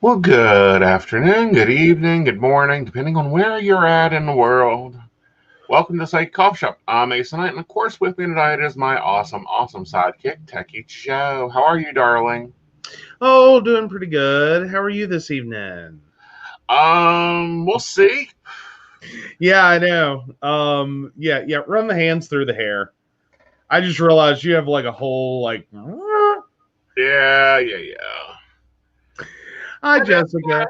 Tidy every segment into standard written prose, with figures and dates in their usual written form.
Well, good afternoon, good evening, good morning, depending on where you're at in the world. Welcome to Psych Coffee Shop. I'm Aeson Knight, and of course, with me tonight is my awesome sidekick, Techie Joe. How are you, darling? Oh, doing pretty good. How are you this evening? We'll see. Yeah, I know. Yeah, run the hands through the hair. I just realized you have like a whole like Yeah. Hi Jessica.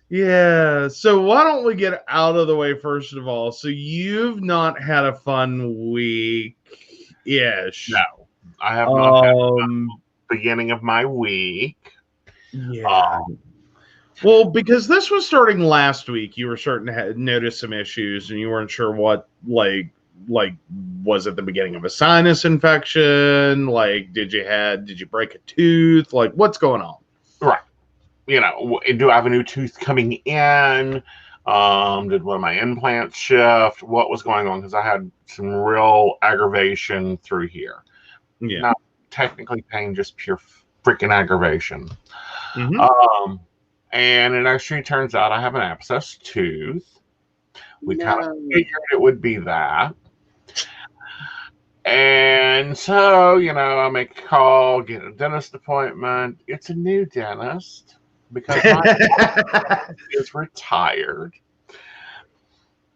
Yeah. So why don't we get out of the way first of all? So you've not had a fun week No, ish. I have not had Um the beginning of my week. yeah. Well, because this was starting last week, you were starting to notice some issues, and you weren't sure what like was it the beginning of a sinus infection? Like, did you break a tooth? Like, what's going on? Right. Do I have a new tooth coming in? Did one of my implants shift? What was going on? Because I had some real aggravation through here. Yeah. Not technically pain, just pure freaking aggravation. Mm-hmm. Um, and it actually turns out I have an abscess tooth. We kind of No. figured it would be that. And so, I make a call, get a dentist appointment. It's a new dentist because my is retired.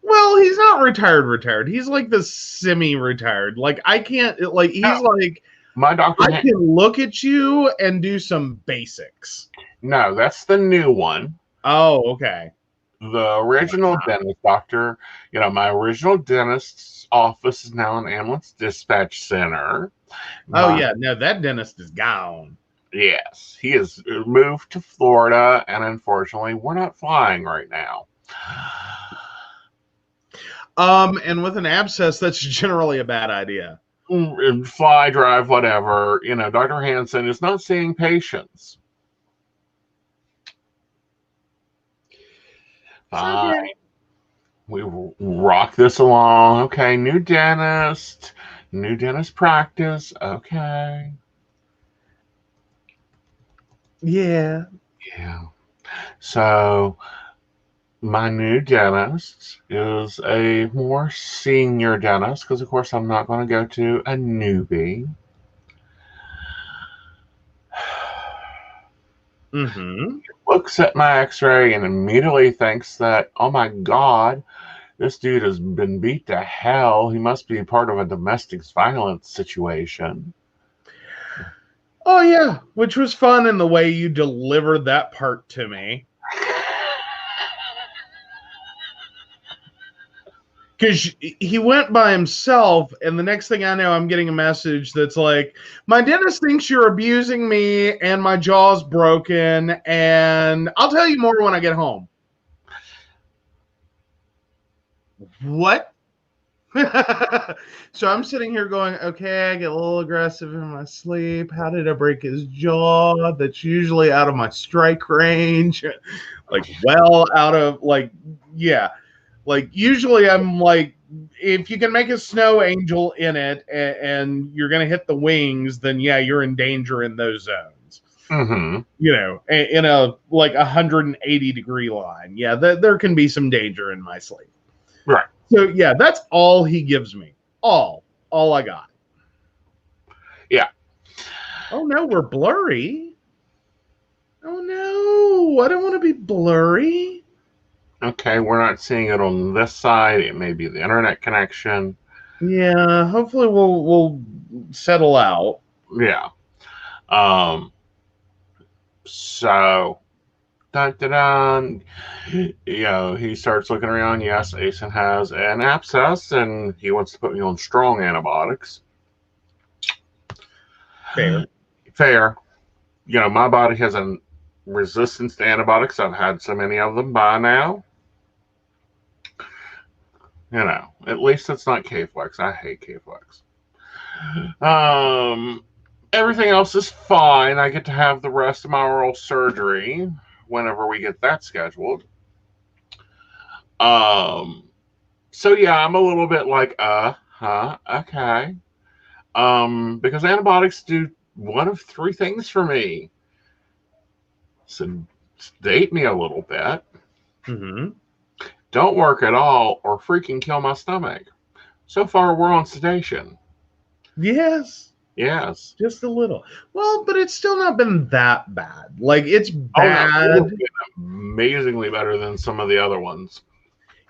Well, he's not retired. He's like the semi-retired. Like I can't like No, he's like my doctor, I can look at you and do some basics. no, that's the new one. Oh, okay. The original dentist doctor, my original dentist's office is now an ambulance dispatch center. Oh My yeah, no, that dentist is gone. Yes, he has moved to Florida, and unfortunately, we're not flying right now. And with an abscess, that's generally a bad idea. Fly, drive, whatever. Dr. Hansen is not seeing patients. It's Fine. okay. We rock this along. Okay, new dentist practice. Okay. Yeah. Yeah. So my new dentist is a more senior dentist because, of course, I'm not going to go to a newbie. Mm-hmm. Looks at my x-ray and immediately thinks that, oh my god, this dude has been beat to hell. He must be part of a domestic violence situation. Oh yeah, which was fun in the way you delivered that part to me. Because he went by himself, and the next thing I know, I'm getting a message that's like, "My dentist thinks you're abusing me, and my jaw's broken, and I'll tell you more when I get home." What? So I'm sitting here going, okay, I get a little aggressive in my sleep. How did I break his jaw? That's usually out of my strike range. Like, well, out of, like, yeah. Like, usually I'm like, if you can make a snow angel in it and you're going to hit the wings, then yeah, you're in danger in those zones. Mm-hmm. In a like 180-degree line. Yeah, there can be some danger in my sleep. Right. So yeah, that's all he gives me. All I got. Yeah. Oh no, we're blurry. Oh no, I don't want to be blurry. Okay, we're not seeing it on this side. It may be the internet connection. Yeah, hopefully we'll settle out. Yeah. Um, so dun, dun, dun. He starts looking around. Yes, Aeson has an abscess, and he wants to put me on strong antibiotics. Fair. Fair. My body has a resistance to antibiotics. I've had so many of them by now. At least it's not K-Flex. I hate K-Flex. Um, Everything else is fine. I get to have the rest of my oral surgery whenever we get that scheduled. Um, so yeah, I'm a little bit like, okay. Because antibiotics do one of three things for me: sedate me a little bit, Mm-hmm. don't work at all, or freaking kill my stomach. So far, we're on sedation. Yes, Yes. just a little. Well, but it's still not been that bad. Like, it's Oh no, it has bad. been amazingly better than some of the other ones.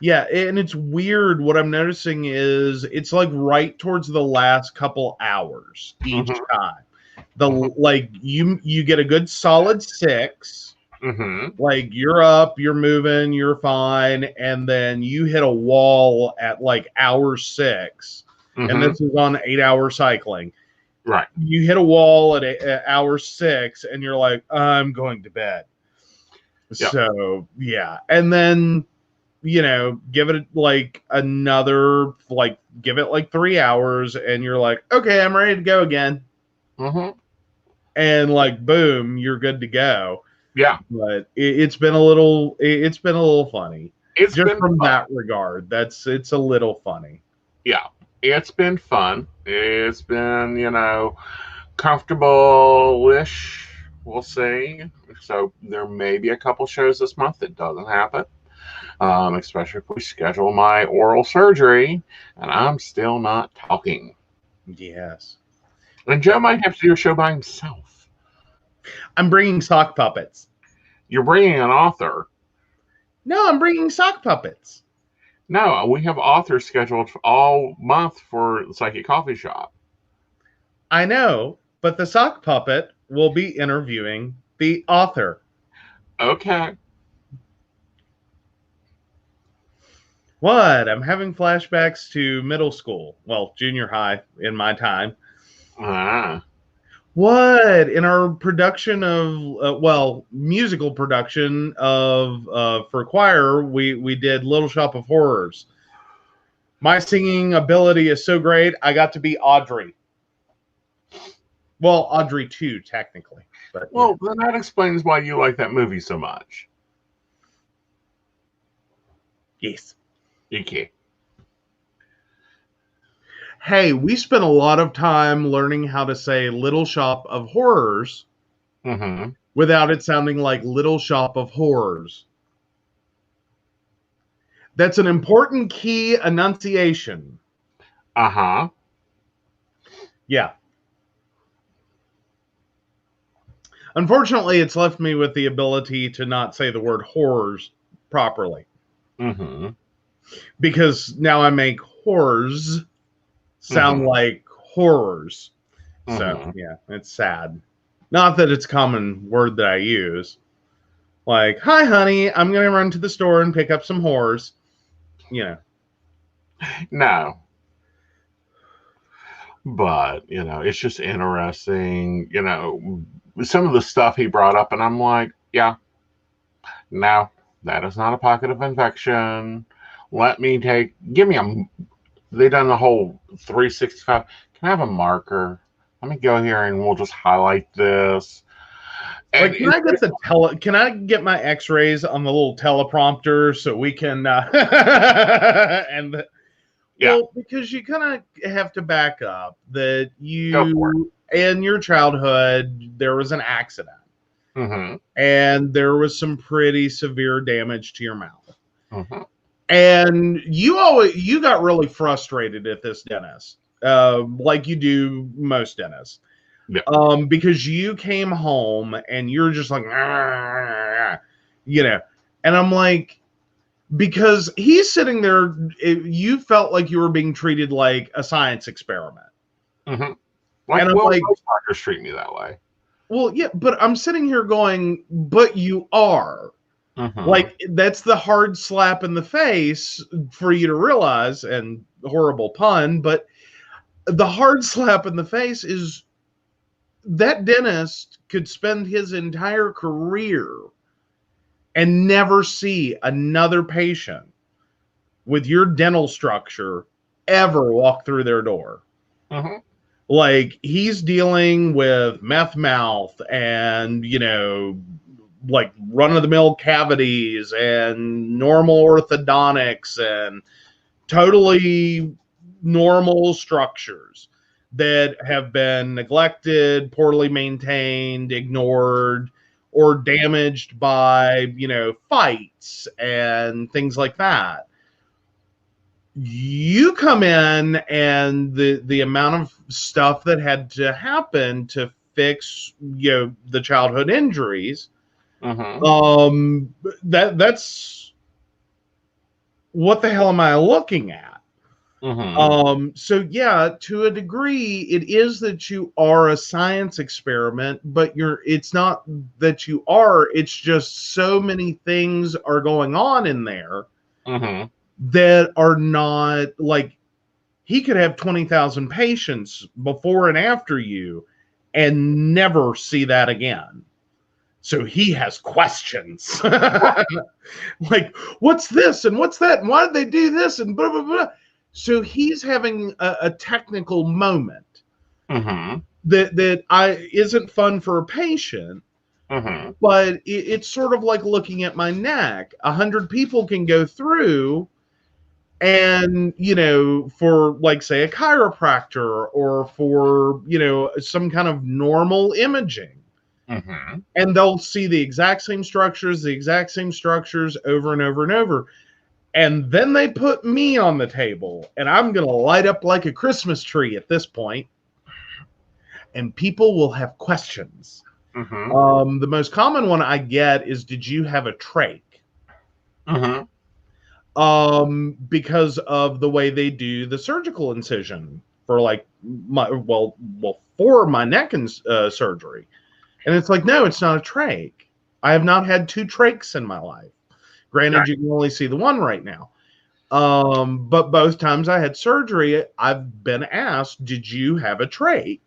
Yeah, and it's weird. What I'm noticing is it's like right towards the last couple hours each Mm-hmm. time. The Mm-hmm. like you get a good solid 6. Mm-hmm. Like, you're up, you're moving, you're fine, and then you hit a wall at like hour 6, and Mm-hmm. this is on 8-hour cycling. Right. You hit a wall at hour 6, and you're like, I'm going to bed. Yep. So yeah, and then give it like another, like, give it like 3 hours, and you're like, okay, I'm ready to go again, Mm-hmm. and like, boom, you're good to go. Yeah. But it's been a little, it's been a little funny, It's just been from fun. that regard. It's a little funny. Yeah. It's been fun. It's been, comfortable-ish, we'll see. So there may be a couple shows this month that doesn't happen, especially if we schedule my oral surgery and I'm still not talking. Yes, And Joe might have to do a show by himself. I'm bringing sock puppets. You're bringing an author. No, I'm bringing sock puppets. No, we have authors scheduled all month for the Psychic Coffee Shop. I know, but the sock puppet will be interviewing the author. Okay. What? I'm having flashbacks to middle school. Well, junior high in my time. Ah. What? In our production of, musical production of, for choir, we did Little Shop of Horrors. My singing ability is so great, I got to be Audrey. Well, Audrey 2, technically. But Well, then that explains why you like that movie so much. yes. Okay. Hey, we spent a lot of time learning how to say Little Shop of Horrors Mm-hmm. without it sounding like Little Shop of Horrors. That's an important key enunciation. Uh-huh. Yeah. Unfortunately, it's left me with the ability to not say the word horrors properly. Mm-hmm. Because now I make horrors sound like horrors. So, yeah, it's sad. Not that it's a common word that I use. Like, hi, honey, I'm going to run to the store and pick up some horrors. No. But, it's just interesting, some of the stuff he brought up, and I'm like, yeah, no, that is not a pocket of infection. They done the whole 365. Can I have a marker? Let me go here and we'll just highlight this. And Like, can I get my x-rays on the little teleprompter so we can, and yeah, well, because you kind of have to back up that go for it. in your childhood, there was an accident Mm-hmm. and there was some pretty severe damage to your mouth. Mm-hmm. And you got really frustrated at this dentist, like you do most dentists. Yeah. Because you came home and you're just like, and I'm like, because he's sitting there, you felt like you were being treated like a science experiment. Mm-hmm. And I'm like, most doctors treat me that way. well, yeah, but I'm sitting here going, but you are. Mm-hmm. Like, that's the hard slap in the face for you to realize, and horrible pun, but the hard slap in the face is that dentist could spend his entire career and never see another patient with your dental structure ever walk through their door. Mm-hmm. Like, he's dealing with meth mouth and, like run-of-the-mill cavities and normal orthodontics and totally normal structures that have been neglected, poorly maintained, ignored, or damaged by, fights and things like that. You come in, and the amount of stuff that had to happen to fix, the childhood injuries, that's what the hell am I looking at? So yeah, to a degree, it is that you are a science experiment, but it's not that you are, it's just so many things are going on in there that are not like, he could have 20,000 patients before and after you and never see that again. So he has questions. Like, what's this and what's that? And why did they do this? And blah, blah, blah. So he's having a technical moment that isn't fun for a patient, but it's sort of like looking at my neck. 100 people can go through, and for, like, say, a chiropractor, or for some kind of normal imaging, and they'll see the exact same structures over and over and over. And then they put me on the table, and I'm going to light up like a Christmas tree at this point, and people will have questions. The most common one I get is, did you have a trach? Because of the way they do the surgical incision for, like, for my neck surgery. And it's like, no, it's not a trach. I have not had 2 trachs in my life. Granted, right, you can only see the one right now. But both times I had surgery, I've been asked, did you have a trach?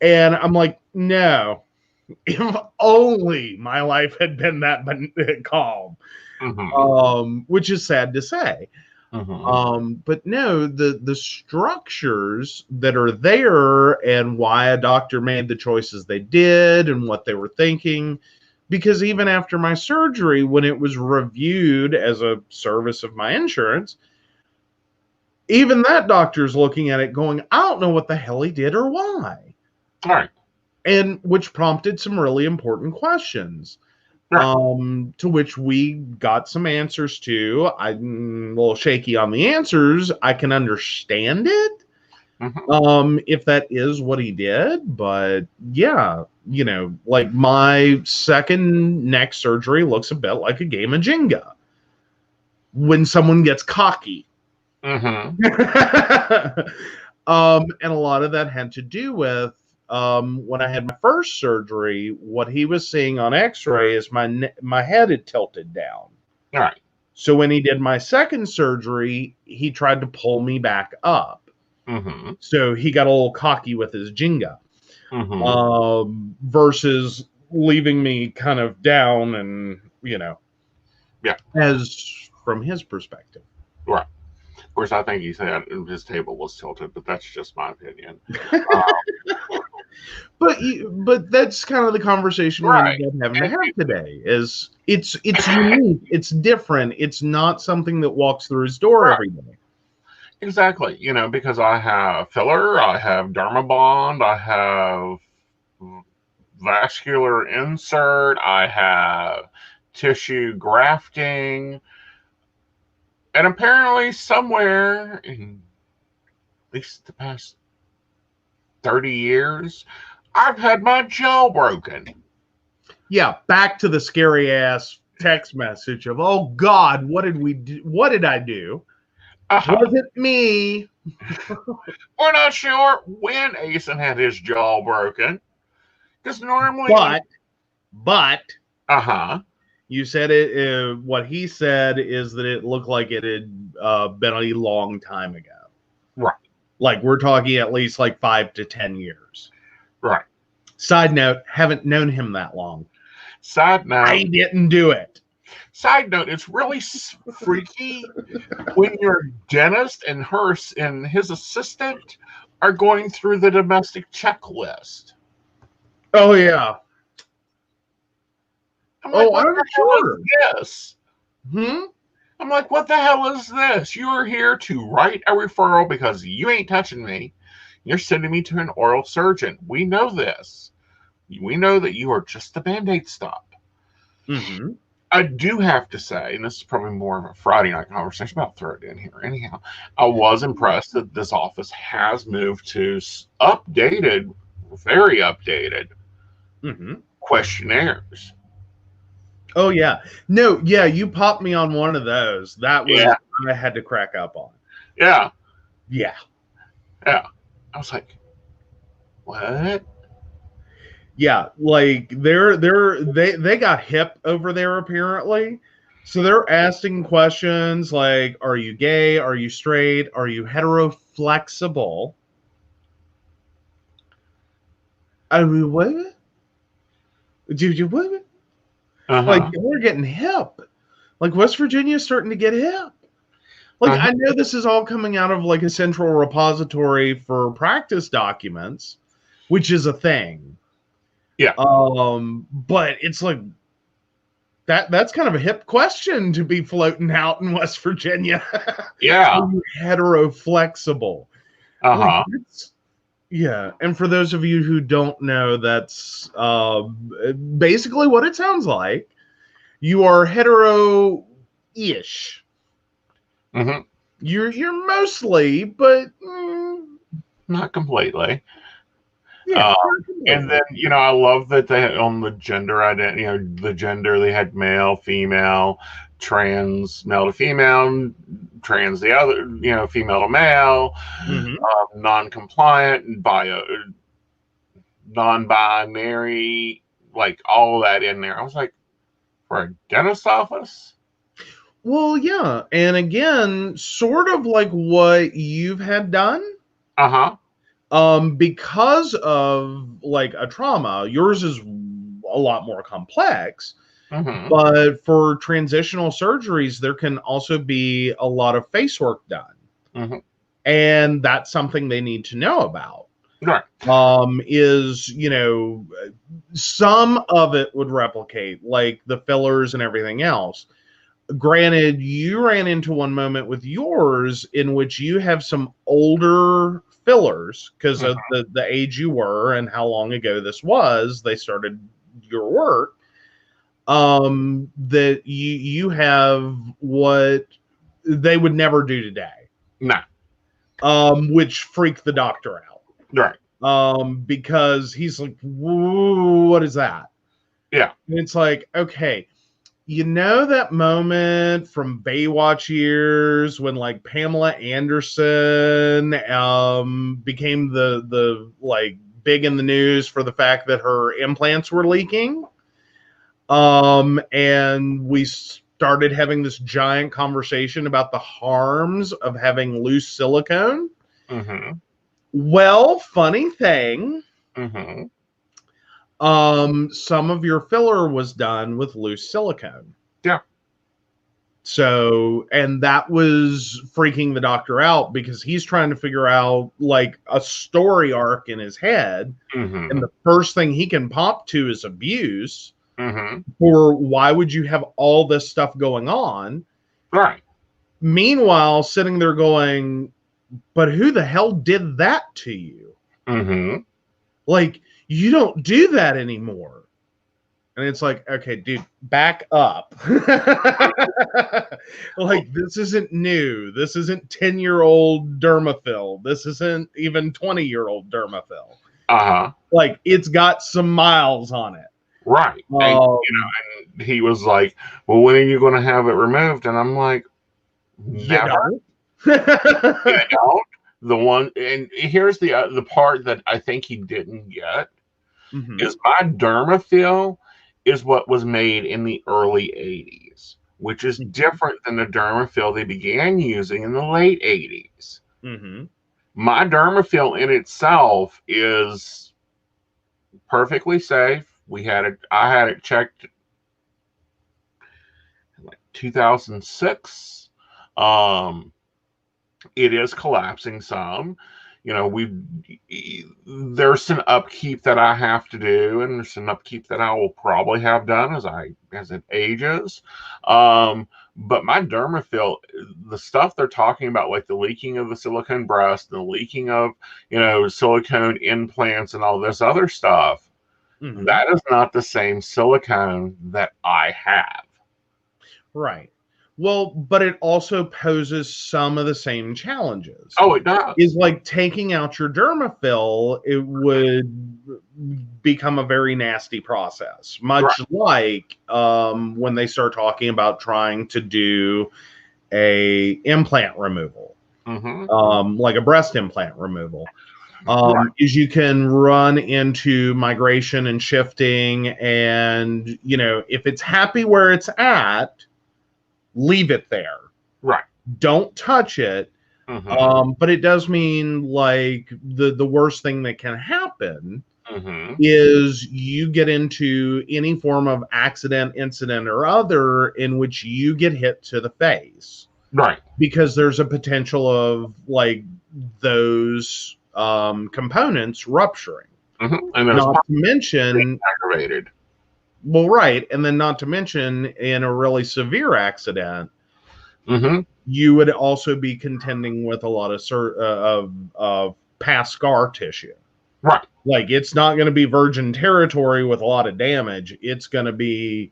And I'm like, no. If only my life had been that calm. Which is sad to say. But no, the structures that are there, and why a doctor made the choices they did and what they were thinking, because even after my surgery, when it was reviewed as a service of my insurance, even that doctor's looking at it going, I don't know what the hell he did or why. All right. And which prompted some really important questions. Right. To which we got some answers to. I'm a little shaky on the answers. I can understand it, if that is what he did. But yeah, like, my second neck surgery looks a bit like a game of Jenga when someone gets cocky. And a lot of that had to do with, when I had my first surgery, what he was seeing on x-ray is my head had tilted down. All right. So when he did my second surgery, he tried to pull me back up. So he got a little cocky with his Jenga, versus leaving me kind of down and, as from his perspective. Right. Of course, I think he said his table was tilted, but that's just my opinion. But that's kind of the conversation we ended up having to have today. Is it's unique, it's different, it's not something that walks through his door every day. Exactly, because I have filler, I have dermabond, I have vascular insert, I have tissue grafting, and apparently somewhere in at least the past 30 years, I've had my jaw broken. Yeah, back to the scary ass text message of, oh God, what did we do? What did I do? Was it me? We're not sure when Aeson had his jaw broken. Because normally... But... You said it. What he said is that it looked like it had been a long time ago. Right. Like, we're talking at least like 5 to 10 years. Right. Side note, haven't known him that long. Side note, I didn't do it. Side note, it's really freaky when your dentist and his assistant are going through the domestic checklist. Oh, yeah. I'm like, what the hell is this? I'm like, what the hell is this? You are here to write a referral because you ain't touching me. You're sending me to an oral surgeon. We know this. We know that you are just the Band-Aid stop. Mm-hmm. I do have to say, and this is probably more of a Friday night conversation, but I'll throw it in here anyhow. I was impressed that this office has moved to updated, very updated Mm-hmm. questionnaires. Oh yeah. No, yeah, you popped me on one of those. That Yeah, was I had to crack up on. yeah, Yeah. yeah. I was like, what? Yeah, like they got hip over there apparently. So they're asking questions like, are you gay? Are you straight? Are you hetero-flexible? I mean, what? Dude, you what? Uh Like huh. we're getting hip. Like West Virginia's starting to get hip. Like Uh huh. I know this is all coming out of like a central repository for practice documents, which is a thing. Yeah, But it's like that's kind of a hip question to be floating out in West Virginia. yeah. Are you hetero flexible? Uh Like huh. it's yeah. And for those of you who don't know, that's basically what it sounds like. You are hetero-ish. Mm-hmm. You're mostly, but Not completely. yeah, Um, not and completely. then I love that they on the gender identity. The gender they had male, female, trans, male to female, trans the other, female to male, Mm-hmm. non-compliant, bio, non-binary, like all of that in there. I was like, for a dentist office. Well, yeah, and again, sort of like what you've had done. Uh huh. Because of like a trauma, yours is a lot more complex. Mm-hmm. But for transitional surgeries, there can also be a lot of face work done. Mm-hmm. And that's something they need to know about. Right. Is, some of it would replicate, like the fillers and everything else. Granted, you ran into one moment with yours in which you have some older fillers because of Mm-hmm. the age you were and how long ago this was they started your work. That you have what they would never do today, Nah. which freaked the doctor out. Right. Because he's like, what is that? Yeah. And it's like, okay, you know that moment from Baywatch years when like Pamela Anderson became the like big in the news for the fact that her implants were leaking, and we started having this giant conversation about the harms of having loose silicone. Mm-hmm. Well, funny thing, Mm-hmm. some of your filler was done with loose silicone. Yeah. So, and that was freaking the doctor out because he's trying to figure out like a story arc in his head. And Mm-hmm. the first thing he can pop to is abuse. Mm-hmm. Or why would you have all this stuff going on? Right. Meanwhile, sitting there going, but who the hell did that to you? Mm-hmm. Like, you don't do that anymore. And it's like, okay, dude, back up. Like, this isn't new. This isn't 10-year-old dermafill. This isn't even 20-year-old dermafill. Uh-huh. Like, it's got some miles on it. Right. And and he was like, well, when are you going to have it removed? And I'm like, you never. know? You don't. The one, and here's the part that I think he didn't get Mhm. is my dermafill is what was made in the early 80s, which is different than the dermafill they began using in the late 80s. Mhm. My dermafill in itself is perfectly safe. I had it checked in like 2006. It is collapsing some. We there's an upkeep that I have to do, and there's an upkeep that I will probably have done as it ages. But my dermafill, the stuff they're talking about, like the leaking of the silicone breast, the leaking of silicone implants, and all this other stuff, Mm-hmm. That is not the same silicone that I have. Right. Well, but it also poses some of the same challenges. Oh, it does. Is like taking out your dermafill, it would become a very nasty process. Much like when they start talking about trying to do a implant removal, like a breast implant removal. Is you can run into migration and shifting, and if it's happy where it's at, leave it there. Right. Don't touch it. But it does mean like the worst thing that can happen is you get into any form of accident, incident, or other in which you get hit to the face. Right. Because there's a potential of like those components rupturing. And not to mention aggravated. Well, right. And then not to mention in a really severe accident, you would also be contending with a lot of past scar tissue. Right. Like it's not going to be virgin territory with a lot of damage. It's going to be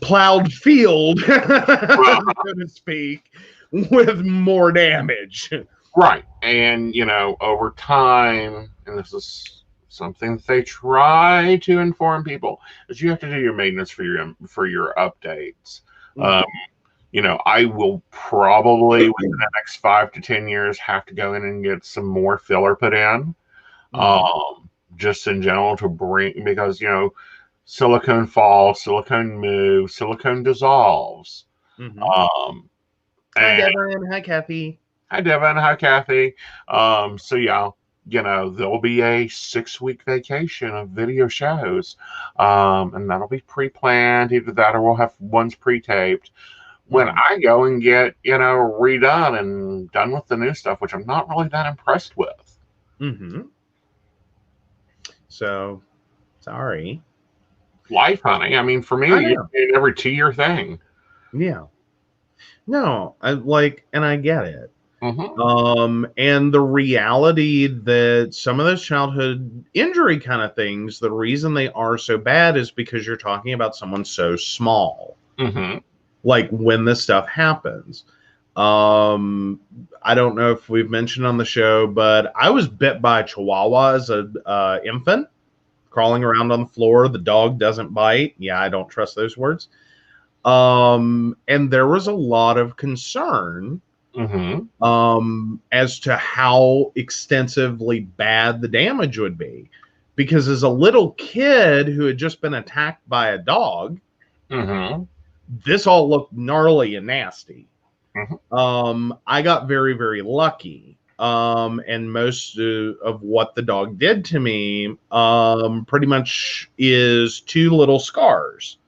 plowed field, so to speak, with more damage. Right. And, over time, and this is something that they try to inform people, is you have to do your maintenance for your updates. I will probably within the next 5 to 10 years have to go in and get some more filler put in. Just in general to bring, because, silicone falls, silicone moves, silicone dissolves. Hi, Devin. Hi, Kathy. Hi, Devin. Hi, Kathy. So yeah, there'll be a 6-week vacation of video shows. And that'll be pre-planned. Either that or we'll have ones pre-taped. When I go and get, redone and done with the new stuff, which I'm not really that impressed with. So, sorry. Life, honey. I mean, for me, it's every 2-year thing. Yeah. No, and I get it. And the reality that some of those childhood injury kind of things, the reason they are so bad is because you're talking about someone so small. Like when this stuff happens. I don't know if we've mentioned on the show, but I was bit by a Chihuahua as an infant, crawling around on the floor. The dog doesn't bite. Yeah, I don't trust those words. And there was a lot of concern as to how extensively bad the damage would be. Because as a little kid who had just been attacked by a dog, this all looked gnarly and nasty. I got very, very lucky. And most of what the dog did to me pretty much is 2 little scars.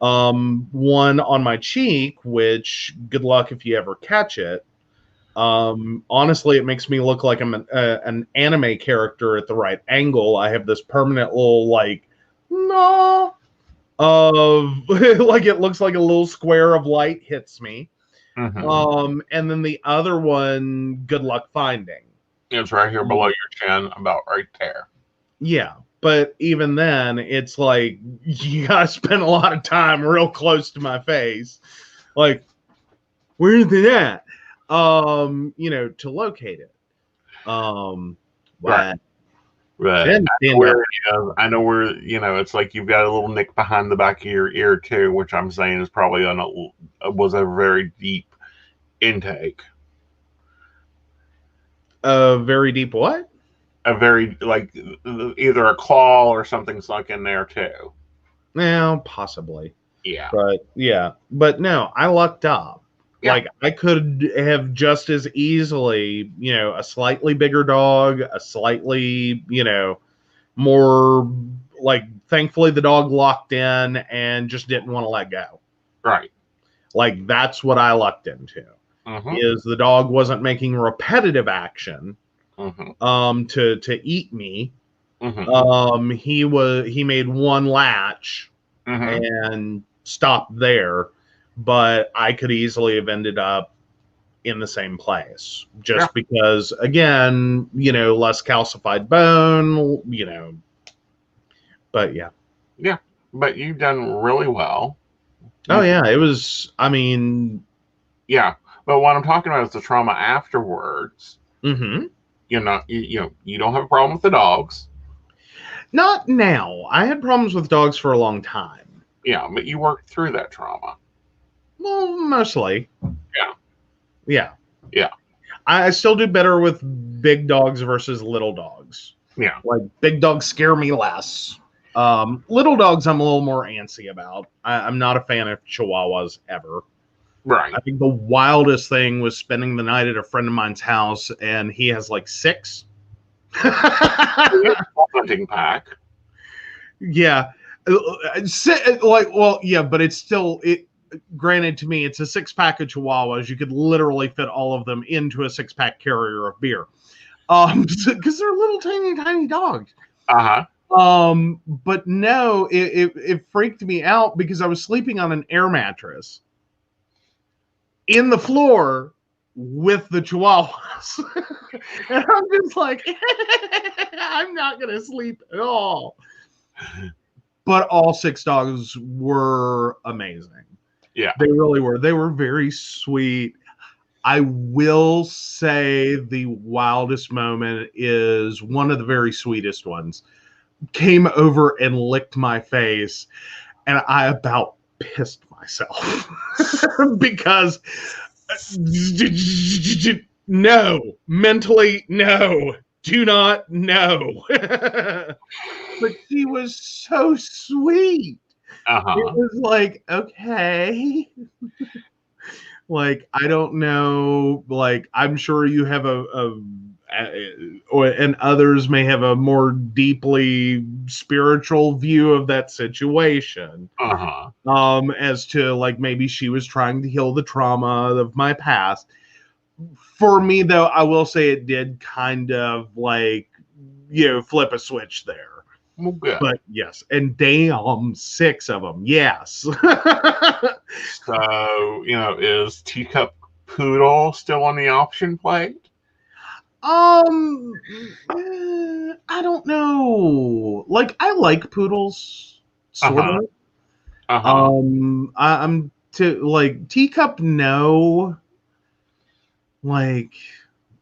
One on my cheek, which good luck if you ever catch it. Honestly, it makes me look like I'm an anime character at the right angle. I have this permanent little of like it looks like a little square of light hits me. And then the other one, good luck finding. It's right here below your chin, about right there. Yeah. But even then, it's like you gotta spend a lot of time real close to my face. Like, where's it at? To locate it. Right. I know where, it's like you've got a little nick behind the back of your ear too, which I'm saying is probably was a very deep intake. A very deep what? A very, like, either a claw or something sunk in there too. Well, possibly. Yeah. But no, I lucked up. Yeah. Like I could have just as easily, a slightly bigger dog, a slightly, more like, thankfully the dog locked in and just didn't want to let go. Right. Like that's what I lucked into. Is the dog wasn't making repetitive action to eat me. He made one latch and stopped there, but I could easily have ended up in the same place just because, again, less calcified bone, But yeah. Yeah, but you've done really well. Oh You, yeah, it was. I mean, yeah, but what I'm talking about is the trauma afterwards. hmm You don't have a problem with the dogs. not now. I had problems with dogs for a long time. Yeah, but you worked through that trauma. Well, mostly. Yeah, Yeah. yeah, I still do better with big dogs versus little dogs. yeah. Like big dogs scare me less. Little dogs I'm a little more antsy about. I'm not a fan of Chihuahuas ever. Right. I think the wildest thing was spending the night at a friend of mine's house, and he has like six. Hunting pack. Yeah. Like, well, yeah, but it's still it. Granted, to me, it's a six-pack of Chihuahuas. You could literally fit all of them into a six-pack carrier of beer, because they're little tiny dogs. Uh huh. But no, it freaked me out because I was sleeping on an air mattress in the floor with the Chihuahuas, and I'm just like, I'm not gonna sleep at all. But all six dogs were amazing. Yeah. They really were. They were very sweet. I will say the wildest moment is one of the very sweetest ones. Came over and licked my face, and I about pissed myself because no, mentally, no, do not, no. But she was so sweet. Uh It huh. was like, okay. Like, I don't know. Like, I'm sure you have and others may have a more deeply spiritual view of that situation. Uh huh. As to like maybe she was trying to heal the trauma of my past. For me, though, I will say it did kind of like, flip a switch there. Well, good. But yes, and damn, six of them. Yes. So, is teacup poodle still on the option plate? I don't know. Like, I like poodles, Uh sort huh. of. Uh huh. I'm to like teacup. No, like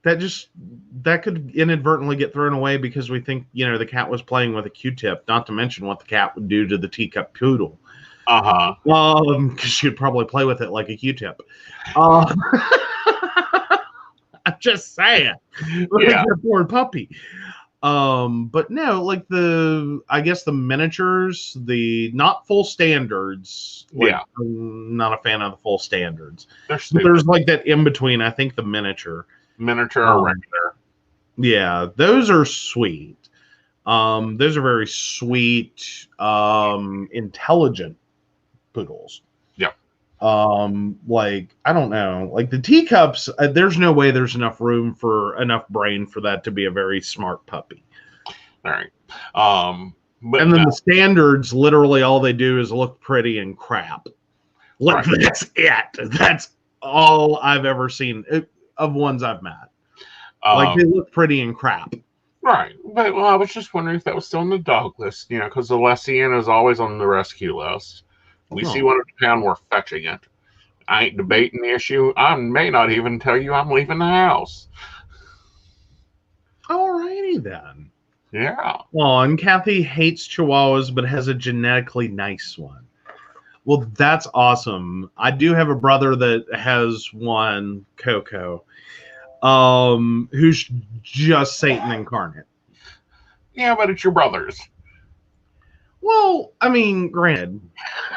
that could inadvertently get thrown away because we think the cat was playing with a Q-tip. Not to mention what the cat would do to the teacup poodle. Uh huh. Because she'd probably play with it like a Q-tip. Uh, I'm just saying, like Yeah. your poor puppy. But no, like I guess the miniatures, the not full standards. Like, Yeah. I'm not a fan of the full standards. They're But stupid. there's like that in between. I think the miniature. Miniature or Um, regular. yeah, those are sweet. Those are very sweet, intelligent poodles. Yeah. Like, I don't know, like the teacups, there's no way there's enough room for enough brain for that to be a very smart puppy. All right. But And then no. the standards, literally all they do is look pretty and crap. Like, Right. that's it. That's all I've ever seen of ones I've met. Like, they look pretty and crap. Right. But I was just wondering if that was still on the dog list, because the Lessian is always on the rescue list. We see one in town, we're fetching it. I ain't debating the issue. I may not even tell you I'm leaving the house. Alrighty then. Yeah. Oh, and Kathy hates Chihuahuas, but has a genetically nice one. Well, that's awesome. I do have a brother that has one, Coco, who's just Satan incarnate. Yeah, but it's your brother's. Well, I mean, granted,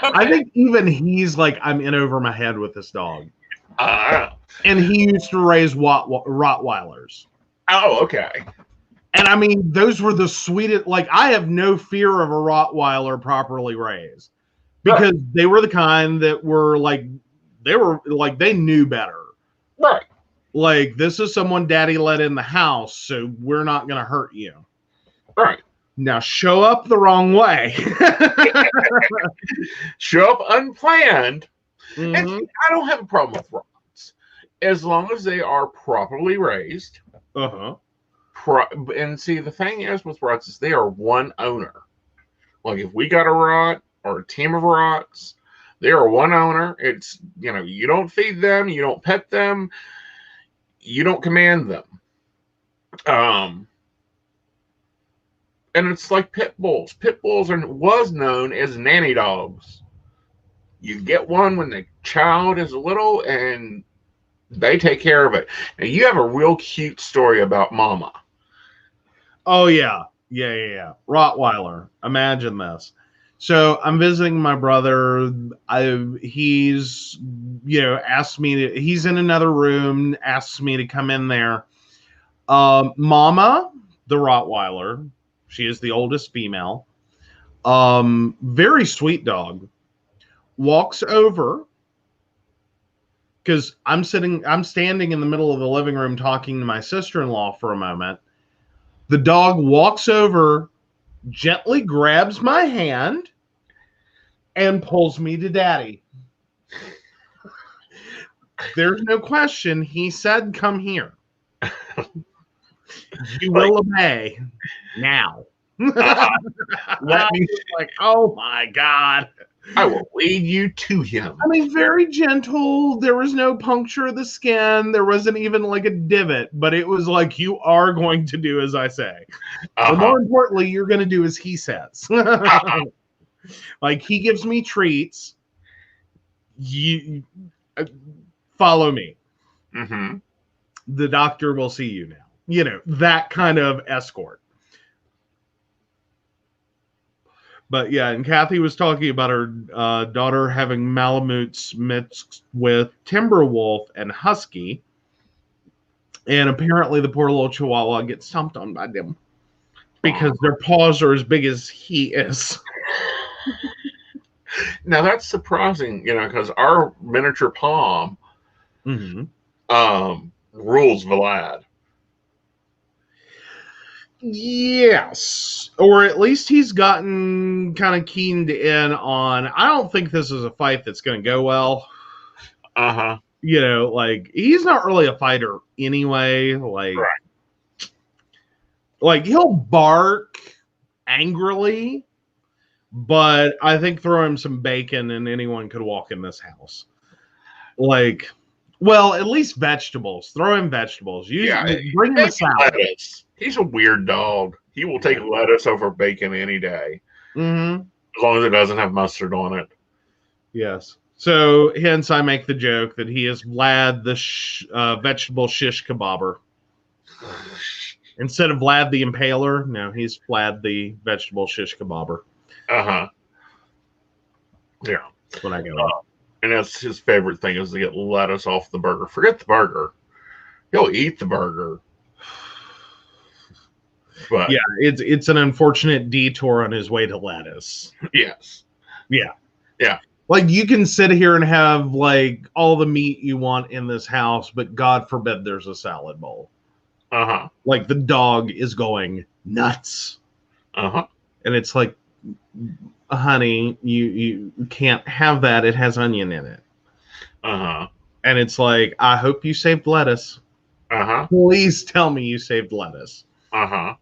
Okay. I think even he's like, I'm in over my head with this dog. Uh, And he used to raise Rottweilers. okay. And I mean, those were the sweetest. Like, I have no fear of a Rottweiler properly raised because they were the kind that were like, they knew better. Right. Like, this is someone daddy let in the house, so we're not going to hurt you. Right. Now show up the wrong way. Show up unplanned. Mm-hmm. And see, I don't have a problem with rods as long as they are properly raised. Uh-huh. And see, the thing is with rods is they are one owner. Like if we got a rot or a team of rots, they are one owner. It's, you don't feed them, you don't pet them, you don't command them. Um, and it's like pit bulls. Pit bulls was known as nanny dogs. You get one when the child is little, and they take care of it. Now you have a real cute story about Mama. Oh yeah. Yeah. Rottweiler. Imagine this. So I'm visiting my brother. He's asked me to. He's in another room. Asks me to come in there. Mama, the Rottweiler. She is the oldest female. Very sweet dog. Walks over because I'm standing in the middle of the living room talking to my sister-in-law for a moment. The dog walks over, gently grabs my hand, and pulls me to daddy. There's no question. He said, come here. You will obey now. Let me, like, oh my God. I will lead you to him. I mean, very gentle. There was no puncture of the skin. There wasn't even like a divot, but it was like, you are going to do as I say. But more importantly, you're going to do as he says. Like, he gives me treats. You follow me. Mm-hmm. The doctor will see you now. That kind of escort. But yeah, and Kathy was talking about her daughter having Malamutes mixed with Timberwolf and Husky. And apparently the poor little Chihuahua gets stomped on by them because their paws are as big as he is. Now that's surprising, because our miniature Pom rules Vlad. Yes. Or at least he's gotten kind of keened in on, I don't think this is a fight that's going to go well. Uh-huh. Like, he's not really a fighter anyway. Like he'll bark angrily, but I think throw him some bacon and anyone could walk in this house. Like, well, at least vegetables. Throw him vegetables. Bring him a salad. Lettuce. He's a weird dog. He will take lettuce over bacon any day. Mm-hmm. As long as it doesn't have mustard on it. Yes. So, hence I make the joke that he is Vlad the vegetable shish kebabber. Instead of Vlad the Impaler, no, he's Vlad the vegetable shish kebabber. Uh-huh. Yeah. That's when I go. And that's his favorite thing is to get lettuce off the burger. Forget the burger. He'll eat the burger. But yeah, it's an unfortunate detour on his way to lettuce. Yes. Yeah. Yeah. Like, you can sit here and have like all the meat you want in this house, but God forbid there's a salad bowl. Uh-huh. Like, the dog is going nuts. Uh-huh. And it's like, honey, you can't have that. It has onion in it. Uh-huh. And it's like, I hope you saved lettuce. Uh-huh. Please tell me you saved lettuce. Uh-huh.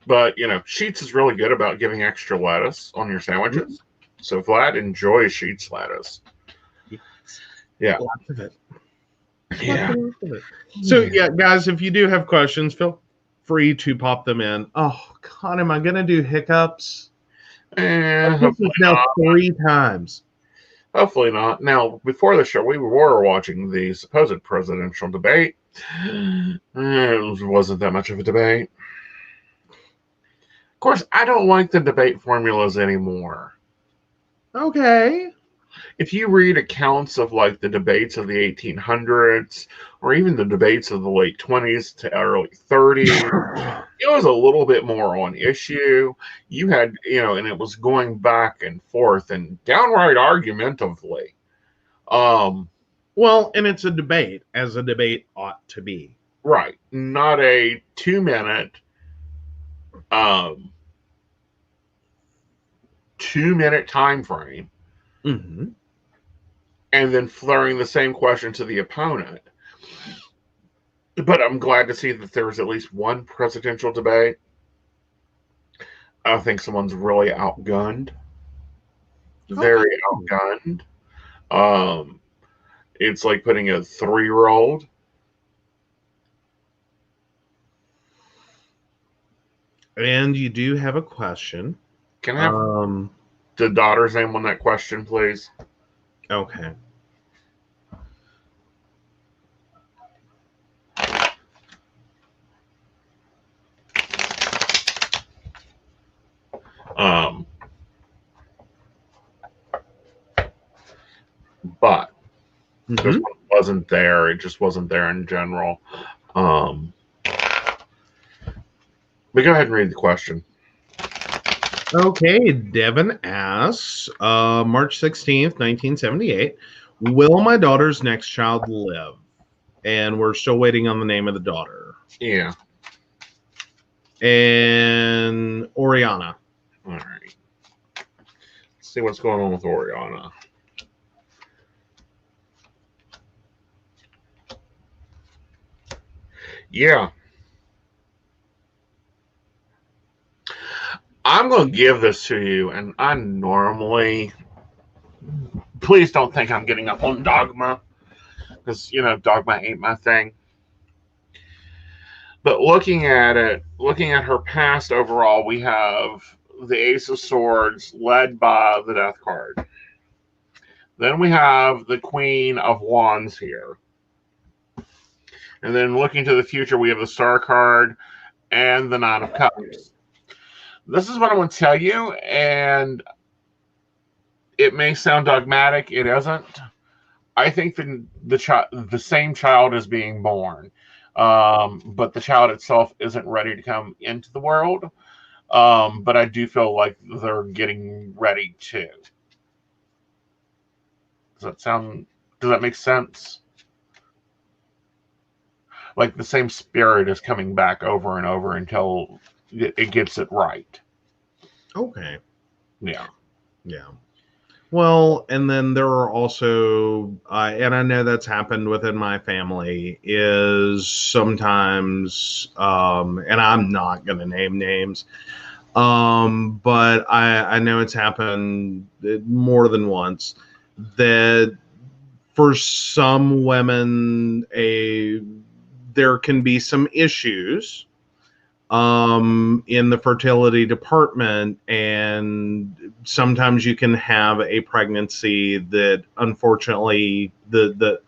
But, Sheets is really good about giving extra lettuce on your sandwiches. Mm-hmm. So Vlad enjoys Sheets lettuce. Yeah. Lots of it. Yeah. So, yeah, guys, if you do have questions, feel free to pop them in. Oh, God, am I going to do hiccups? This is now 3 times. Hopefully not. Now, before the show, we were watching the supposed presidential debate. It wasn't that much of a debate. Of course, I don't like the debate formulas anymore. Okay. If you read accounts of like the debates of the 1800s or even the debates of the late 20s to early 30s, it was a little bit more on issue. You had, and it was going back and forth and downright argumentatively. Well, and it's a debate, as a debate ought to be. Right. Not a 2-minute 2-minute time frame. Mm-hmm. And then flaring the same question to the opponent. But I'm glad to see that there was at least one presidential debate. I think someone's really outgunned, Okay. very outgunned. Um, it's like putting a 3-year-old. And you do have a question. Can I have Um, the daughter's name on that question, please? okay. Um, but this Mm-hmm. one wasn't there. It just wasn't there in general. Um, but go ahead and read the question. Okay, Devin asks, March 16th, 1978, will my daughter's next child live? And we're still waiting on the name of the daughter. Yeah. And Oriana. All right. Let's see what's going on with Oriana. Yeah. I'm going to give this to you, and I normally, please don't think I'm getting up on dogma, because, dogma ain't my thing. But looking at it, looking at her past overall, we have the Ace of Swords led by the Death card. Then we have the Queen of Wands here. And then looking to the future, we have the Star card and the Nine of Cups. This is what I'm going to tell you, and it may sound dogmatic. It isn't. I think the same child is being born, but the child itself isn't ready to come into the world. But I do feel like they're getting ready to. Does that sound? Does that make sense? Like the same spirit is coming back over and over until it gets it right. Okay. Yeah. Yeah. Well, and then there are also, and I know that's happened within my family, is sometimes, and I'm not going to name names, but I know it's happened more than once that for some women, there can be some issues in the fertility department, and sometimes you can have a pregnancy that unfortunately the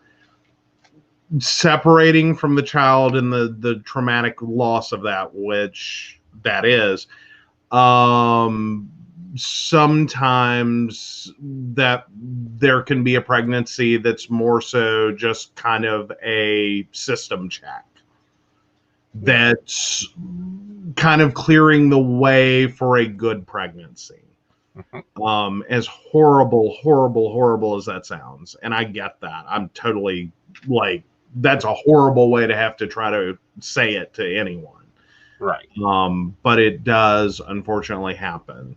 separating from the child and the traumatic loss of that, which that is, sometimes that there can be a pregnancy that's more so just kind of a system check that's kind of clearing the way for a good pregnancy. As horrible as that sounds, and I get that. I'm totally like, that's a horrible way to have to try to say it to anyone. Right. But it does unfortunately happen.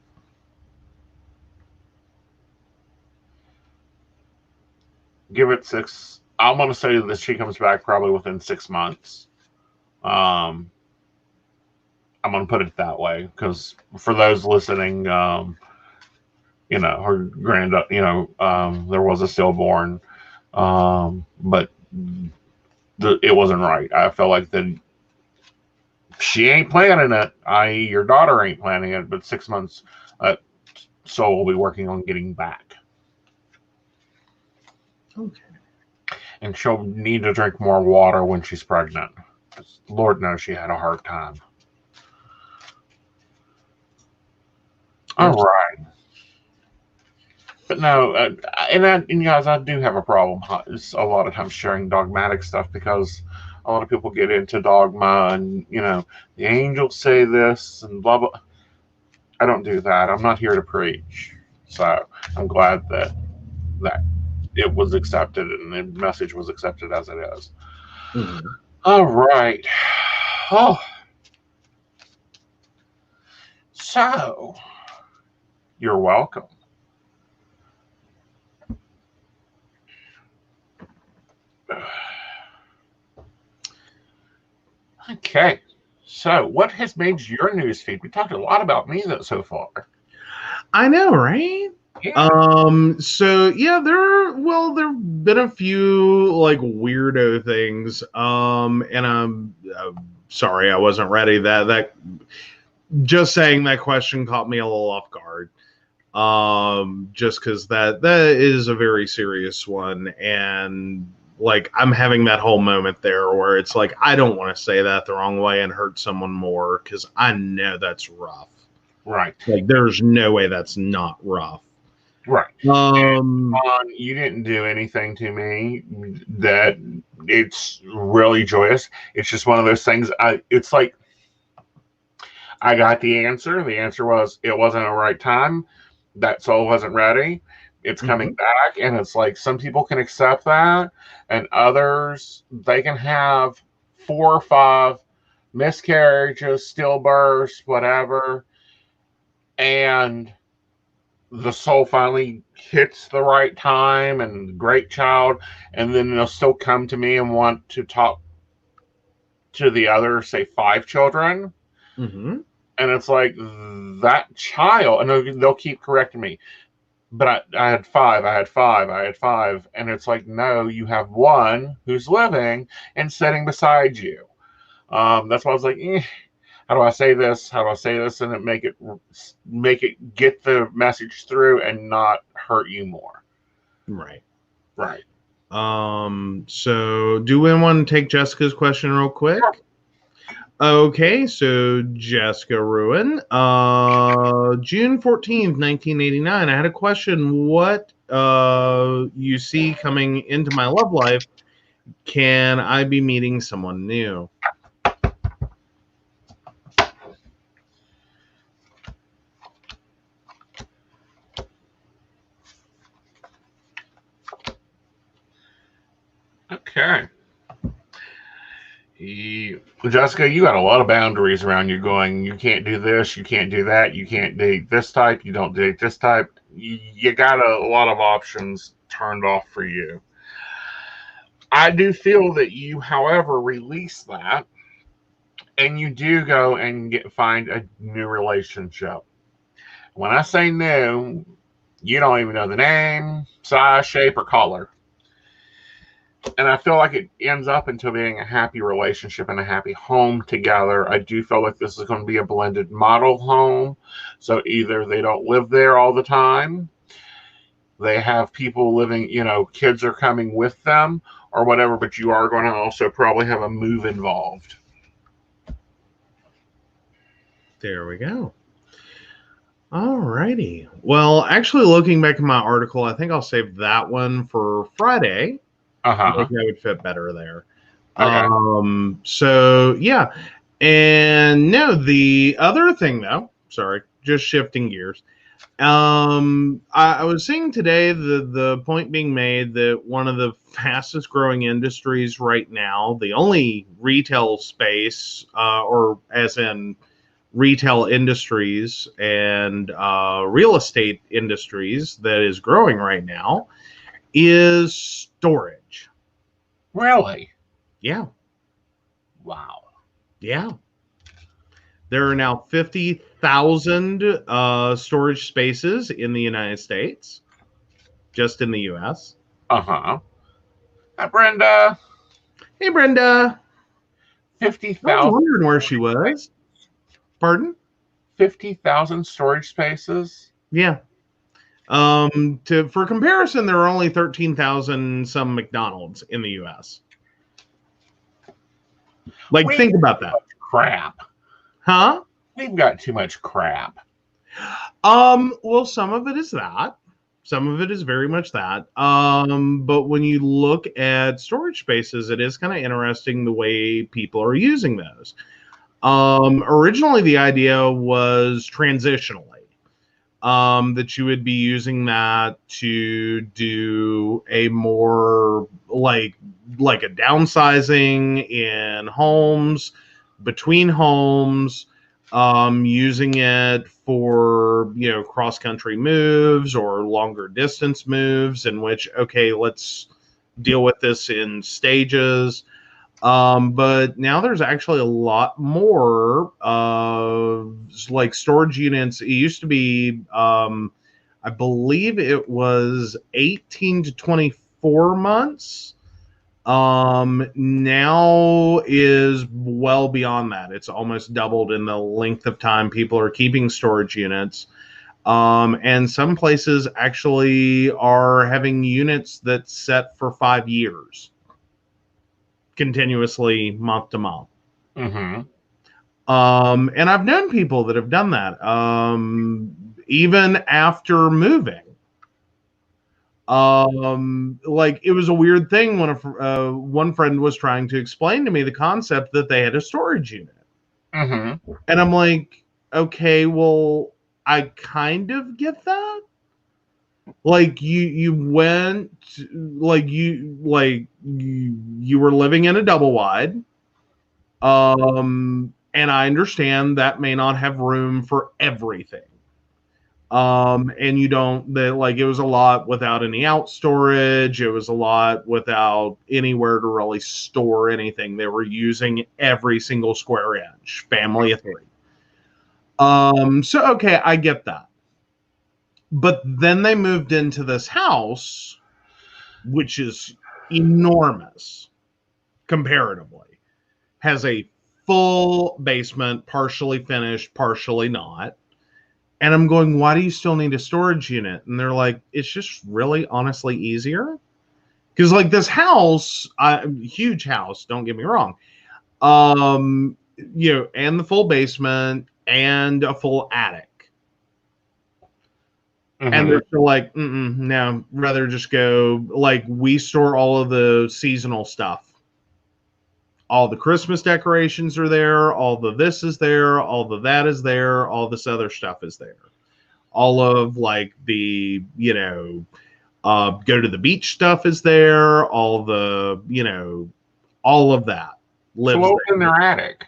Give it 6. I'm going to say that she comes back probably within 6 months. Um, I'm going to put it that way because for those listening, her there was a stillborn, but it wasn't right. I felt like that she ain't planning it, i.e., your daughter ain't planning it, but 6 months, soul will be working on getting back. Okay. And she'll need to drink more water when she's pregnant. Lord knows she had a hard time. All right. But no, and guys, I do have a problem. It's a lot of times sharing dogmatic stuff because a lot of people get into dogma and the angels say this and blah blah. I don't do that. I'm not here to preach. So I'm glad that it was accepted and the message was accepted as it is. Mm-hmm. All right. Oh, so you're welcome. Okay, So, what has made your newsfeed? We talked a lot about me so far. I know, right? Yeah. So yeah, there've been a few like weirdo things. And I'm sorry I wasn't ready. That just saying that question caught me a little off guard. Just because that is a very serious one, and like I'm having that whole moment there where it's like I don't want to say that the wrong way and hurt someone more because I know that's rough. Right. Like there's no way that's not rough. Right. Um, You didn't do anything to me that it's really joyous. It's just one of those things. It's like I got the answer. The answer was it wasn't the right time. That soul wasn't ready. It's coming mhm. back, and it's like some people can accept that, and others they can have 4 or 5 miscarriages, stillbirths, whatever, and the soul finally hits the right time and great child, and then they'll still come to me and want to talk to the other, say 5 children, Mhm. and it's like that child, and they'll keep correcting me. But I had 5, I had 5, I had 5. And it's like, no, you have one who's living and sitting beside you. That's why I was like, how do I say this? How do I say this? And make it get the message through and not hurt you more. Right. Right. So do we want to take Jessica's question real quick? Sure. Okay, so Jessica Ruin, June 14th, 1989. I had a question. What you see coming into my love life? Can I be meeting someone new? Okay. Jessica, you got a lot of boundaries around you going, you can't do this, you can't do that, you can't date this type, you don't date this type. You got a lot of options turned off for you. I do feel that you, however, release that and you do go and find a new relationship. When I say new, you don't even know the name, size, shape, or color. And I feel like it ends up into being a happy relationship and a happy home together. I do feel like this is going to be a blended model home. So either they don't live there all the time, they have people living, kids are coming with them or whatever, but you are going to also probably have a move involved. There we go. All righty. Well, actually, looking back at my article, I think I'll save that one for Friday. Uh I think huh. that would fit better there. Okay. So yeah. And no, the other thing though, sorry, just shifting gears. I was seeing today the point being made that one of the fastest growing industries right now, the only retail space, or as in retail industries and real estate industries that is growing right now, is storage. Really? Yeah, Wow. yeah. There are now 50,000 storage spaces in the United States, just in the US. Uh huh. Hi, Brenda. Hey, Brenda. Fifty I was thousand. wondering where she was. Pardon? 50,000 storage spaces. Yeah. For comparison, there are only 13,000 some McDonald's in the US. Like, We think about that. crap. Huh? We've got too much crap. Well, some of it is that. Some of it is very much that. But when you look at storage spaces, it is kind of interesting the way people are using those. Originally, the idea was transitionally, that you would be using that to do a more like a downsizing in homes, between homes, using it for cross country moves or longer distance moves in which, okay, let's deal with this in stages. But now there's actually a lot more like storage units. It used to be, I believe it was 18 to 24 months. Now is well beyond that. It's almost doubled in the length of time people are keeping storage units. And some places actually are having units that's set for 5 years, continuously month to month. Mm-hmm. And I've known people that have done that, even after moving. Like it was a weird thing when one friend was trying to explain to me the concept that they had a storage unit, Mm-hmm. and I'm like, okay, well, I kind of get that. Like you went, you were living in a double wide, and I understand that may not have room for everything. And you don't like it was a lot without any out storage. It was a lot without anywhere to really store anything. They were using every single square inch, family of three. So okay, I get that. But then they moved into this house, which is enormous comparatively, has a full basement, partially finished, partially not. And I'm going, why do you still need a storage unit? And they're like, it's just really honestly easier. Because like this house, huge house, don't get me wrong. And the full basement and a full attic. Mm-hmm. And they're still like, no, rather just go, like, we store all of the seasonal stuff. All the Christmas decorations are there. All the this is there. All the that is there. All this other stuff is there. All of like the, go to the beach stuff is there. All the, all of that lives So there. in their attic.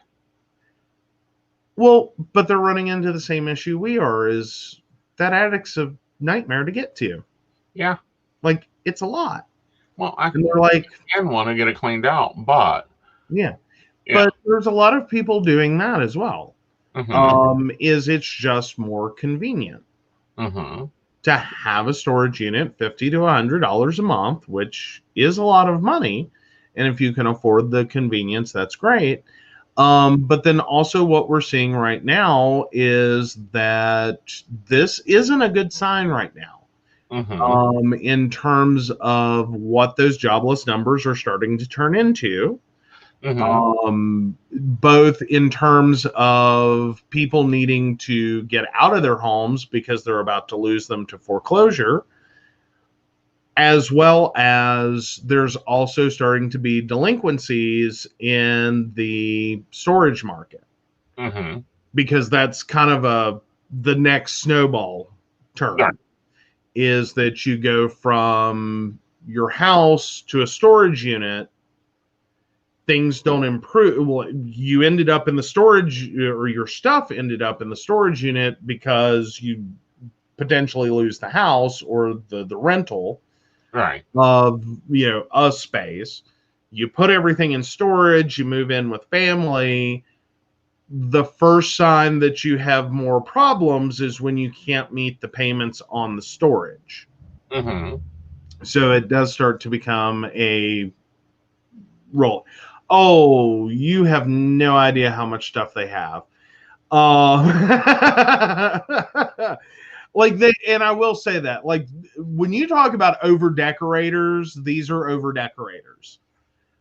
Well, but they're running into the same issue we are, is that attic's a nightmare to get to. Yeah. Like, it's a lot. Well, And they're like, can want to get it cleaned out, but yeah. But there's a lot of people doing that as well. Mm-hmm. Is it's just more convenient Mm-hmm. to have a storage unit, $50 to $100 a month, which is a lot of money. And if you can afford the convenience, that's great. But then also what we're seeing right now is that this isn't a good sign right now. Mm-hmm. In terms of what those jobless numbers are starting to turn into. Mm-hmm. Both in terms of people needing to get out of their homes because they're about to lose them to foreclosure, as well as there's also starting to be delinquencies in the storage market. Mm-hmm. Because that's kind of the next snowball turn. Yeah. Is that you go from your house to a storage unit, things don't improve. Well, you ended up in the storage, or your stuff ended up in the storage unit because you potentially lose the house or the rental Right. of a space. You put everything in storage, you move in with family. The first sign that you have more problems is when you can't meet the payments on the storage. Mm-hmm. So it does start to become a roll. Oh, you have no idea how much stuff they have. And I will say that, like, when you talk about over decorators, these are over decorators.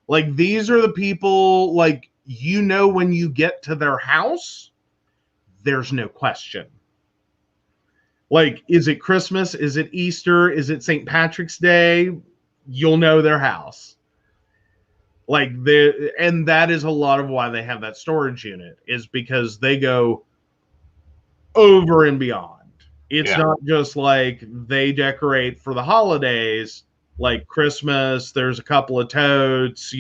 Like, these are the people, like, when you get to their house, there's no question. Like, is it Christmas? Is it Easter? Is it St. Patrick's Day? You'll know their house. And that is a lot of why they have that storage unit, is because they go over and beyond. It's not just like they decorate for the holidays, like Christmas, there's a couple of totes,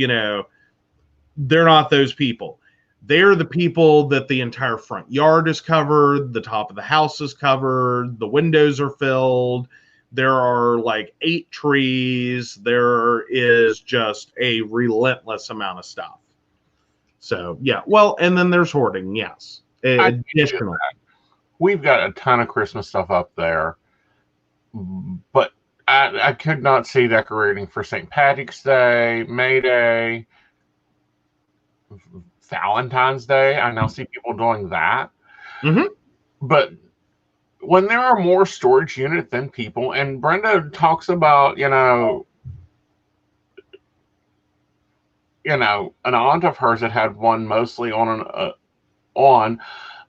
they're not those people. They're the people that the entire front yard is covered, the top of the house is covered, the windows are filled. There are like 8 trees. There is just a relentless amount of stuff. So yeah, well, and then there's hoarding. Yes, I can't do additional. that. We've got a ton of Christmas stuff up there, but I could not see decorating for St. Patrick's Day, May Day, Valentine's Day. I now see people doing that. Mm-hmm. But when there are more storage units than people, and Brenda talks about, an aunt of hers that had one mostly on,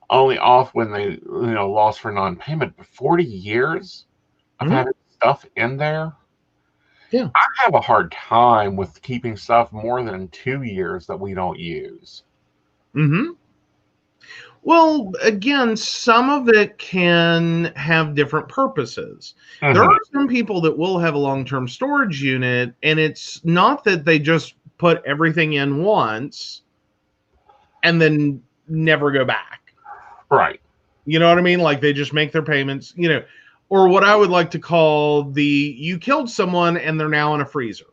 only off when they, lost for non-payment. But 40 years of Mm-hmm. having stuff in there. Yeah. I have a hard time with keeping stuff more than 2 years that we don't use. Mm-hmm. Well, again, some of it can have different purposes. There Mm-hmm. are some people that will have a long-term storage unit, and it's not that they just put everything in once and then never go back. Right. You know what I mean? Like they just make their payments, or what I would like to call you killed someone and they're now in a freezer.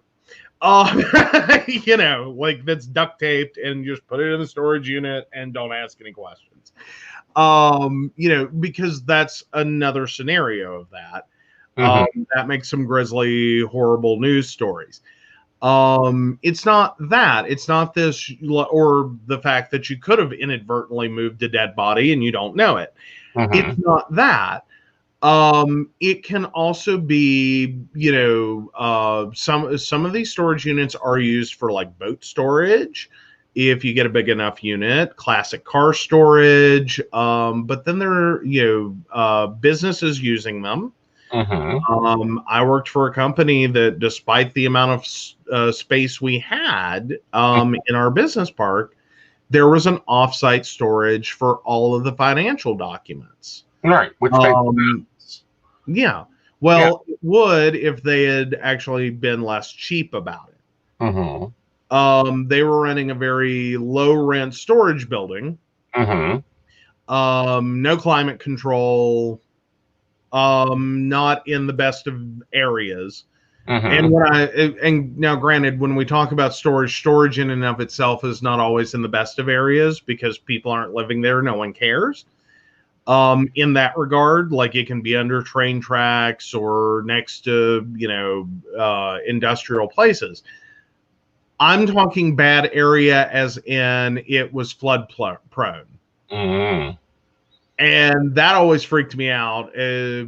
Like that's duct taped and just put it in the storage unit and don't ask any questions. Because that's another scenario of that. Mm-hmm. That makes some grisly, horrible news stories. It's not that. It's not this, or the fact that you could have inadvertently moved a dead body and you don't know it. Mm-hmm. It's not that. It can also be, some of these storage units are used for like boat storage. If you get a big enough unit, classic car storage. But then there are, businesses using them. Mm-hmm. I worked for a company that, despite the amount of space we had in our business park, there was an offsite storage for all of the financial documents. Right. Which makes sense. Yeah. Yeah. Well, it would if they had actually been less cheap about it. Mm-hmm. They were renting a very low rent storage building. Mm-hmm. No climate control. Not in the best of areas. Mm-hmm. And now, granted, when we talk about storage in and of itself is not always in the best of areas because people aren't living there. No one cares. In that regard, like it can be under train tracks or next to, industrial places. I'm talking bad area as in it was flood prone. Mm-hmm. And that always freaked me out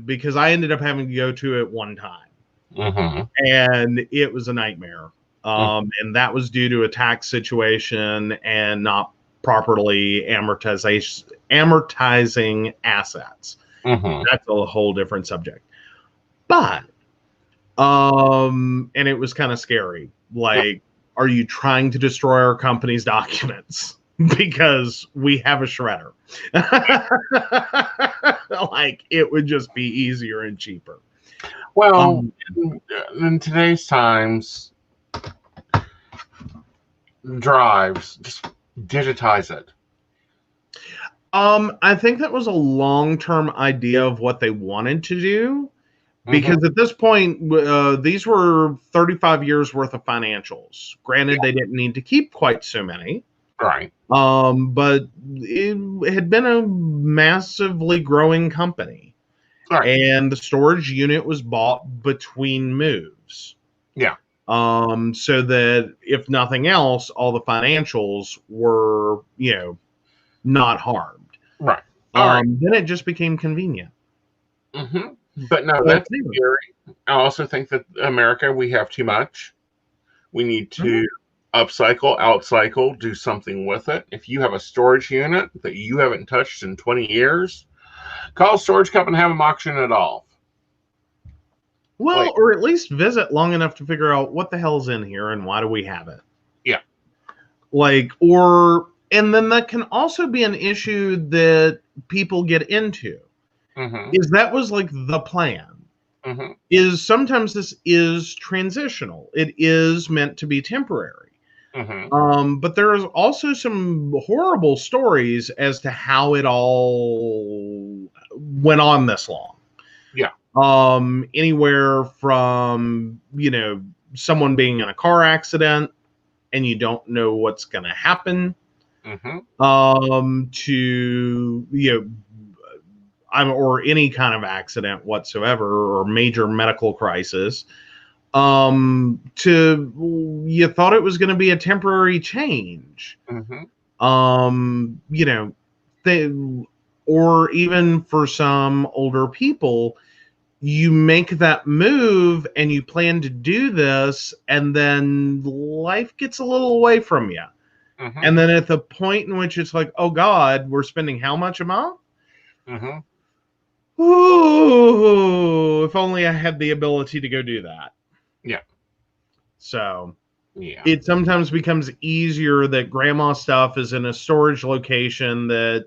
because I ended up having to go to it one time. Mm-hmm. And it was a nightmare. And that was due to a tax situation and not properly amortizing assets. Mm-hmm. That's a whole different subject. But and it was kind of scary. Like, are you trying to destroy our company's documents? Because we have a shredder. Like, it would just be easier and cheaper. Well, in today's times, drives, just digitize it. I think that was a long-term idea of what they wanted to do, because at this point, these were 35 years worth of financials. Granted, they didn't need to keep quite so many. Right. But it had been a massively growing company. Right. And the storage unit was bought between moves. Yeah. So that if nothing else, all the financials were, not harmed. Right. All right. Then it just became convenient. Mm-hmm. But no, that's scary. I also think that America, we have too much. We need to upcycle, outcycle, do something with it. If you have a storage unit that you haven't touched in 20 years, call a storage company and have them auction it off. Well, or at least visit long enough to figure out what the hell's in here and why do we have it. Yeah. And then that can also be an issue that people get into. Is that was like the plan. Is sometimes this is transitional. It is meant to be temporary. But there is also some horrible stories as to how it all went on this long. Yeah. Anywhere from, someone being in a car accident and you don't know what's going to happen, to or any kind of accident whatsoever or major medical crisis. You thought it was going to be a temporary change. They, or even for some older people, you make that move and you plan to do this, and then life gets a little away from you. And then at the point in which it's like, oh God, we're spending how much a month? Ooh, if only I had the ability to go do that. Yeah. So yeah, it sometimes becomes easier that grandma's stuff is in a storage location that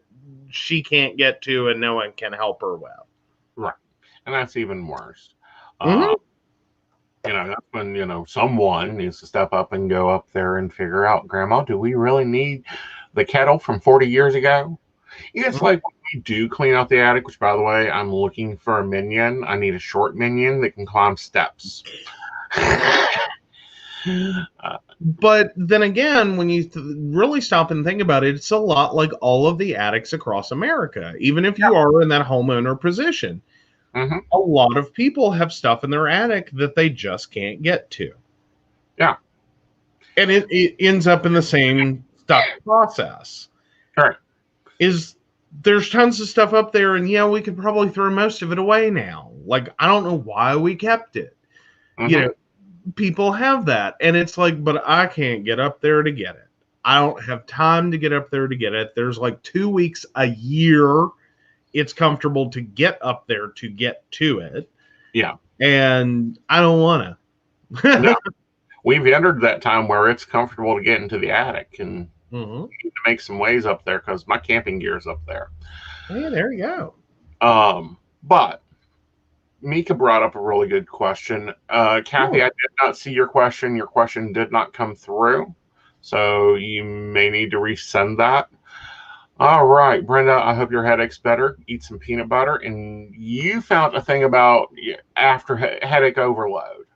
she can't get to and no one can help her with. Right. And that's even worse. Mm-hmm. That's when, someone needs to step up and go up there and figure out, Grandma, do we really need the kettle from 40 years ago? It's like when we do clean out the attic, which, by the way, I'm looking for a minion. I need a short minion that can climb steps. But then again, when you really stop and think about it, it's a lot like all of the attics across America. Even if you are in that homeowner position, a lot of people have stuff in their attic that they just can't get to. Yeah. And it ends up in the same stuck process. Right. There's tons of stuff up there, and we could probably throw most of it away now. Like, I don't know why we kept it. People have that, and it's like, but I can't get up there to get it. I don't have time to get up there to get it. There's like 2 weeks a year it's comfortable to get up there to get to it. Yeah. And I don't want to. No. We've entered that time where it's comfortable to get into the attic, and you need to make some ways up there because my camping gear's up there. Yeah, there you go. But Mika brought up a really good question. Kathy, I did not see your question. Your question did not come through, so you may need to resend that. All right, Brenda, I hope your headache's better. Eat some peanut butter. And you found a thing about after headache overload.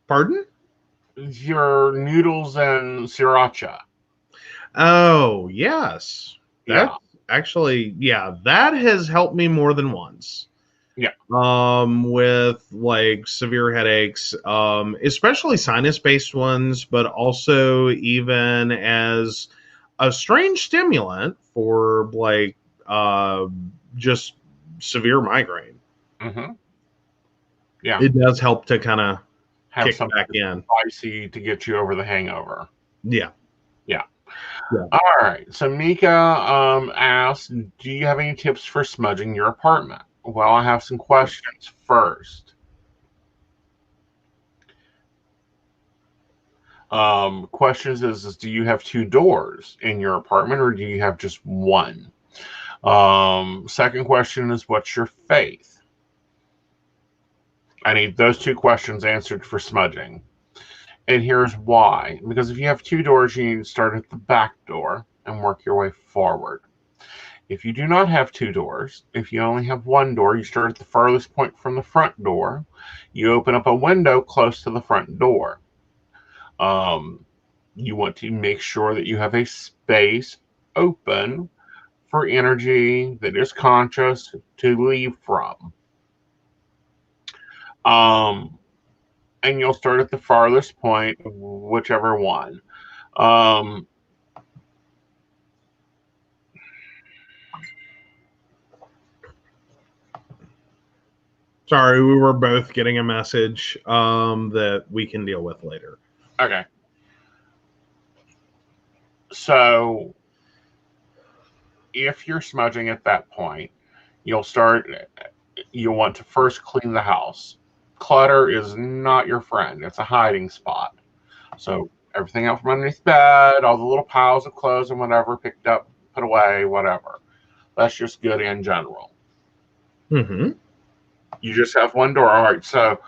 Pardon? Your noodles and sriracha. Oh, yes. That's actually, that has helped me more than once. Yeah. With like severe headaches, especially sinus-based ones, but also even as a strange stimulant for like just severe migraine. Yeah. It does help to kind of have kick something back in. Spicy to get you over the hangover. Yeah. All right. So Mika asked, do you have any tips for smudging your apartment? Well, I have some questions first. Questions is do you have 2 doors in your apartment or do you have just one? Second question is, what's your faith? I need those 2 questions answered for smudging. And here's why. Because if you have 2 doors, you need to start at the back door and work your way forward. If you do not have 2 doors, if you only have 1 door, you start at the furthest point from the front door. You open up a window close to the front door. You want to make sure that you have a space open for energy that is conscious to leave from. And you'll start at the farthest point, whichever one. Sorry, we were both getting a message that we can deal with later. Okay. So if you're smudging at that point, you'll want to first clean the house. Clutter is not your friend. It's a hiding spot. So everything out from underneath the bed, all the little piles of clothes and whatever picked up, put away, whatever. That's just good in general. You just have 1 door. All right, so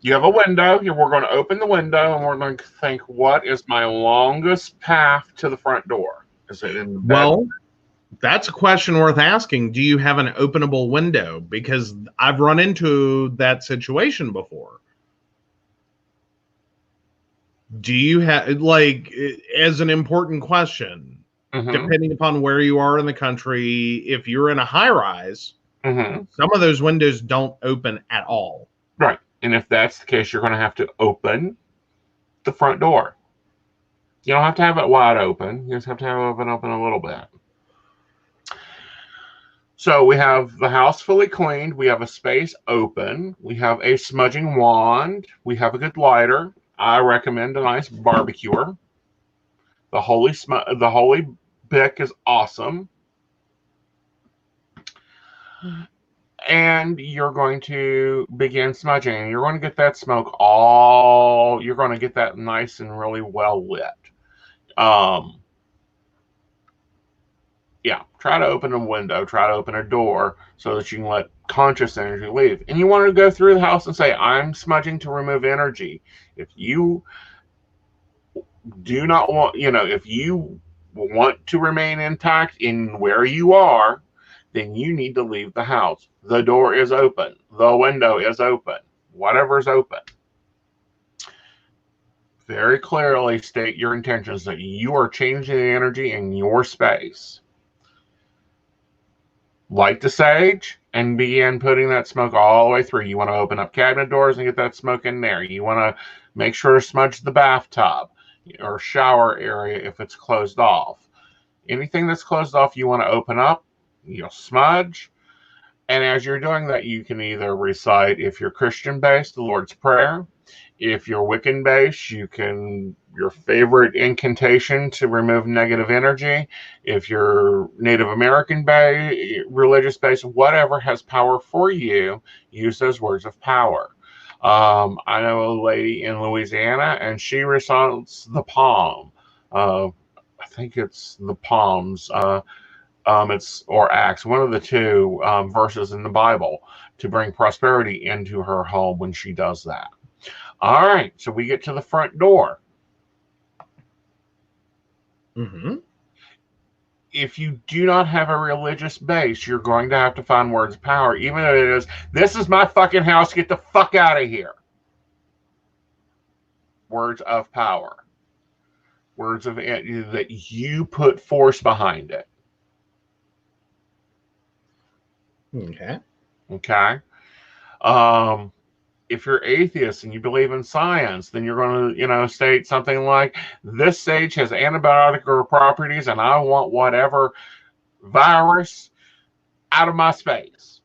you have a window. We're going to open the window and we're going to think, what is my longest path to the front door? Is it in the bed? Well, that's a question worth asking. Do you have an openable window? Because I've run into that situation before. Do you have, like, as an important question, Mm-hmm. depending upon where you are in the country, if you're in a high rise, Mm-hmm. some of those windows don't open at all. Right. And if that's the case, you're going to have to open the front door. You don't have to have it wide open. You just have to have it open a little bit. So we have the house fully cleaned. We have a space open. We have a smudging wand. We have a good lighter. I recommend a nice barbecuer. The holy bick is awesome. And you're going to begin smudging. You're going to get that smoke you're going to get that nice and really well lit. Um, yeah, try to open a window, try to open a door so that you can let conscious energy leave. And you want to go through the house and say, I'm smudging to remove energy. If you do not want, if you want to remain intact in where you are, then you need to leave the house. The door is open, the window is open, whatever's open. Very clearly state your intentions that you are changing the energy in your space. Light the sage and begin putting that smoke all the way through. You want to open up cabinet doors and get that smoke in there. You want to make sure to smudge the bathtub or shower area if it's closed off. Anything that's closed off, you want to open up, you'll smudge. And as you're doing that, you can either recite, if you're Christian based, the Lord's Prayer. If you're Wiccan based, your favorite incantation to remove negative energy. If you're Native American based, religious based, whatever has power for you, use those words of power. I know a lady in Louisiana, and she recites the palm. I think it's the palms. It's or Acts, one of the two verses in the Bible to bring prosperity into her home when she does that. All right, so we get to the front door. Mm-hmm. If you do not have a religious base, you're going to have to find words of power, even though it is, this is my fucking house, get the fuck out of here. Words of power. Words of that you put force behind it. Okay. Okay. If you're atheist and you believe in science, then you're going to, state something like, this sage has antibiotic properties and I want whatever virus out of my space.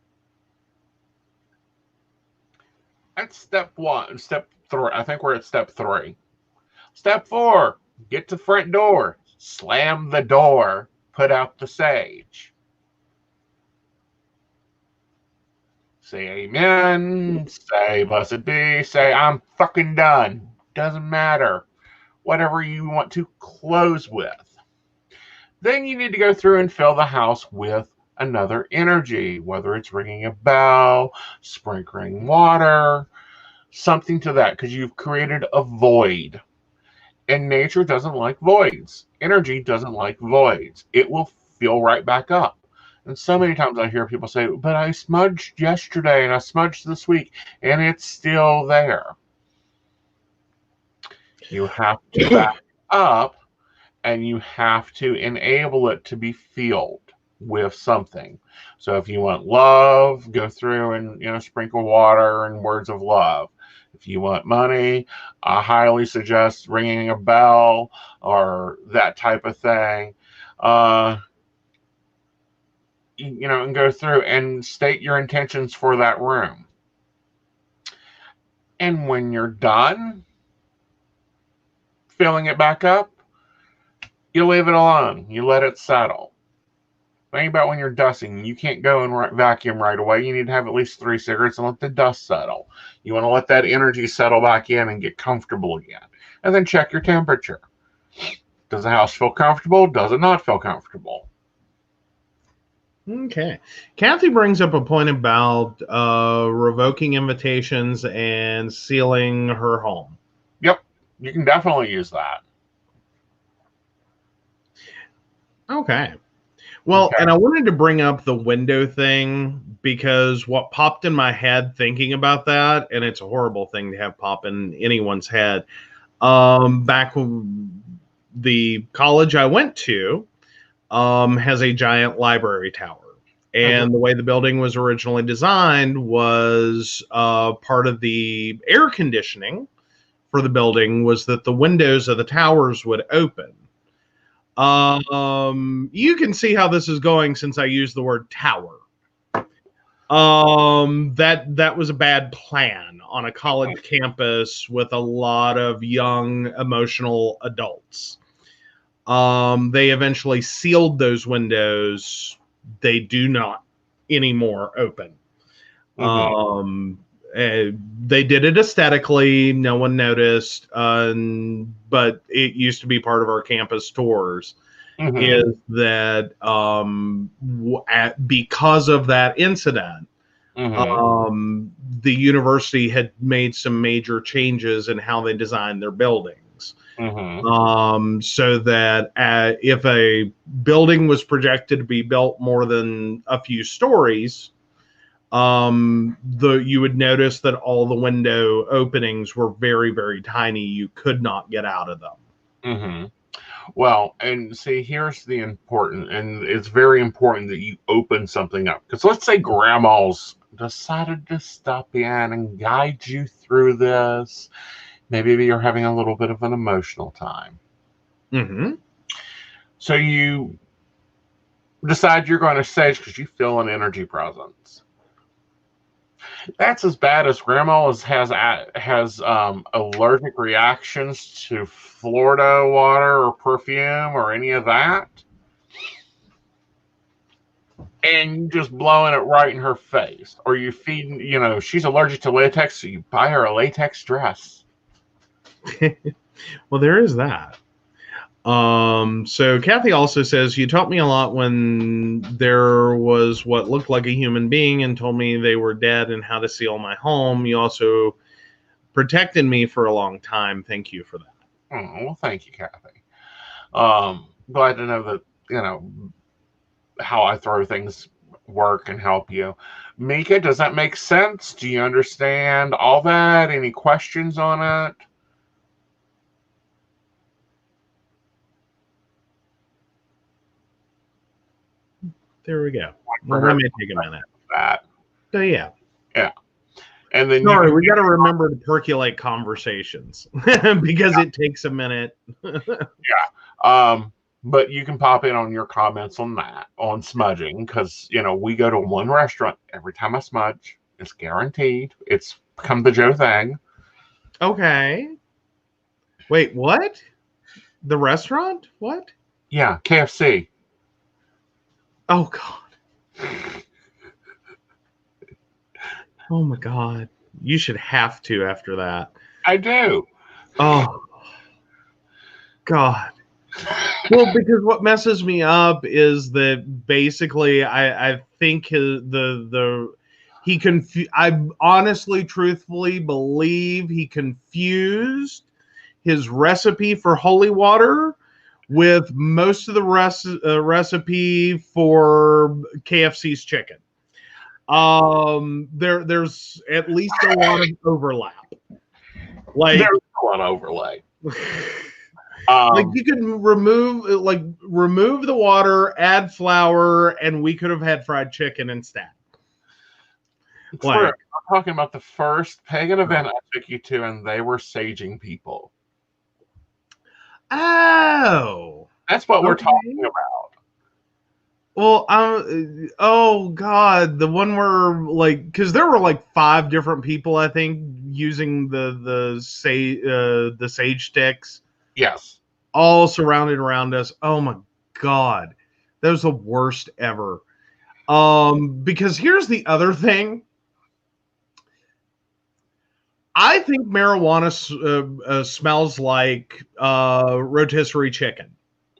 That's step one. Step three. I think we're at step 3. Step 4, get to the front door, slam the door, put out the sage. Say amen, say blessed be, say I'm fucking done. Doesn't matter. Whatever you want to close with. Then you need to go through and fill the house with another energy, whether it's ringing a bell, sprinkling water, something to that, because you've created a void. And nature doesn't like voids. Energy doesn't like voids. It will fill right back up. And so many times I hear people say, but I smudged yesterday and I smudged this week and it's still there. You have to back up and you have to enable it to be filled with something. So if you want love, go through and sprinkle water and words of love. If you want money, I highly suggest ringing a bell or that type of thing. And go through and state your intentions for that room. And when you're done filling it back up, you leave it alone. You let it settle. Think about when you're dusting. You can't go and vacuum right away. You need to have at least 3 cigarettes and let the dust settle. You want to let that energy settle back in and get comfortable again. And then check your temperature. Does the house feel comfortable? Does it not feel comfortable? Okay. Kathy brings up a point about revoking invitations and sealing her home. Yep. You can definitely use that. Okay. Well, and I wanted to bring up the window thing because what popped in my head thinking about that, and it's a horrible thing to have pop in anyone's head. Back when the college I went to has a giant library tower. Mhm. And the way the building was originally designed was part of the air conditioning for the building was that the windows of the towers would open. You can see how this is going since I used the word tower. That was a bad plan on a college campus with a lot of young emotional adults. They eventually sealed those windows. They do not anymore open. Mhm. Um, they did it aesthetically. No one noticed, but it used to be part of our campus tours. Mhm. Is that because of that incident, Mhm. um, the university had made some major changes in how they designed their buildings. Mhm. So that if a building was projected to be built more than a few stories, you would notice that all the window openings were very, very tiny. You could not get out of them. Mhm. Well, and see, here's the important, and it's very important that you open something up. Because let's say grandma's decided to stop in and guide you through this. Maybe you're having a little bit of an emotional time. Mm-hmm. So you decide you're going to sage because you feel an energy presence. That's as bad as grandma has allergic reactions to Florida water or perfume or any of that, and you just blowing it right in her face, or you feeding. She's allergic to latex, so you buy her a latex dress. Well, there is that. So Kathy also says, you taught me a lot when there was what looked like a human being and told me they were dead and how to seal my home. You also protected me for a long time. Thank you for that. Oh, well, thank you, Kathy. Glad to know that how I throw things work and help you. Mika, does that make sense? Do you understand all that? Any questions on it? There we go. For Well, her that may take a minute. that. So yeah. Yeah. And then you Sorry, can we got to remember to percolate conversations because it takes a minute. yeah. But you can pop in on your comments on that, on smudging, because we go to one restaurant every time I smudge. It's guaranteed. It's become the Joe thing. Okay. Wait, what? The restaurant? What? Yeah, KFC. Oh God. Oh my God. You should have to after that. I do. Oh God. Well, because what messes me up is that basically I think I honestly, truthfully believe he confused his recipe for holy water with most of the recipe for KFC's chicken. There's at least a lot of overlap. Like, There's one overlay. like Um, you can remove the water, add flour, and we could have had fried chicken instead. True. Like, I'm talking about the first pagan event I took you to, and they were saging people. oh, That's what we're talking okay. about. Well, oh God, the one where because there were like five different people, I think, using the sage sticks, Yes. all surrounded around us. Oh my God, that was the worst ever. Because here's the other thing. I think marijuana smells like rotisserie chicken.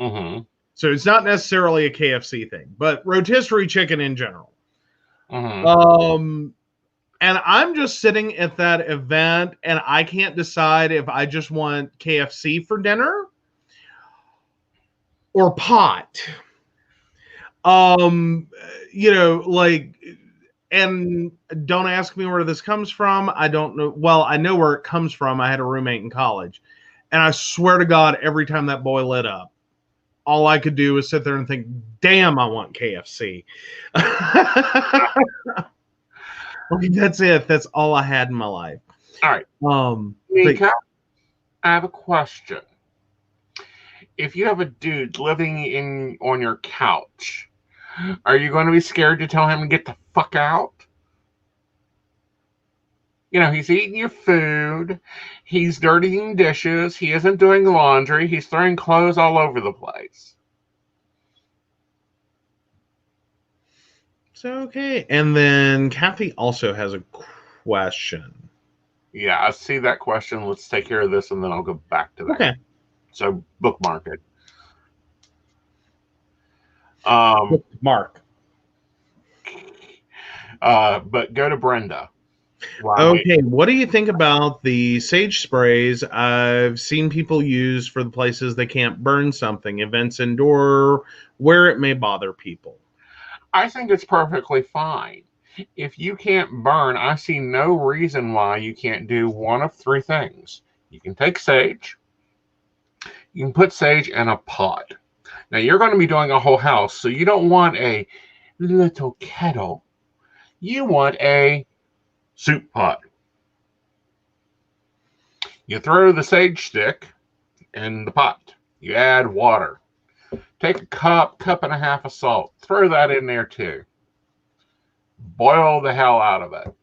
Mm-hmm. So it's not necessarily a KFC thing, but rotisserie chicken in general. Mm-hmm. Um, and I'm just sitting at that event and I can't decide if I just want KFC for dinner or pot. Um, like, and don't ask me where this comes from. I don't know. Well, I know where it comes from. I had a roommate in college. And I swear to God, every time that boy lit up, all I could do was sit there and think, damn, I want KFC. Like, that's it. That's all I had in my life. All right. But Mika, I have a question. If you have a dude living on your couch, are you going to be scared to tell him to get the fuck out? You know, he's eating your food, he's dirtying dishes, he isn't doing laundry, he's throwing clothes all over the place. so, okay. And then Kathy also has a question. Yeah, I see that question. Let's take care of this and then I'll go back to that. Okay. So bookmark it. Mark. But go to Brenda. Okay, what do you think about the sage sprays I've seen people use for the places they can't burn something, events indoor, where it may bother people? I think it's perfectly fine. If you can't burn, I see no reason why you can't do one of three things. You can take sage, you can put sage in a pot. Now, you're going to be doing a whole house, so you don't want a little kettle. You want a soup pot. You throw the sage stick in the pot. You add water. Take a cup and a half of salt. Throw that in there too. Boil the hell out of it.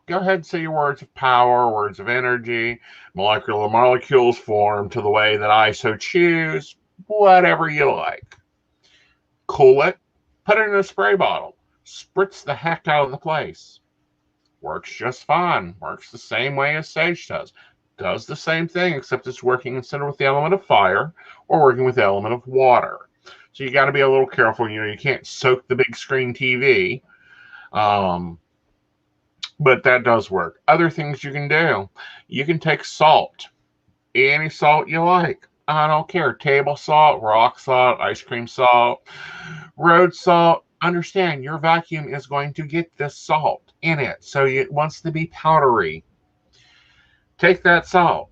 Go ahead and say your words of power, words of energy, molecular molecules form to the way that I so choose, whatever you like. Cool it, put it in a spray bottle, spritz the heck out of the place. Works just fine. Works the same way as sage does. Does the same thing, except it's working instead of with the element of fire or working with the element of water. So you got to be a little careful. You know, you can't soak the big screen TV. But that does work. Other things you can do. You can take salt. Any salt you like. I don't care. Table salt, rock salt, ice cream salt, road salt. Understand, your vacuum is going to get this salt in it. So it wants to be powdery. Take that salt.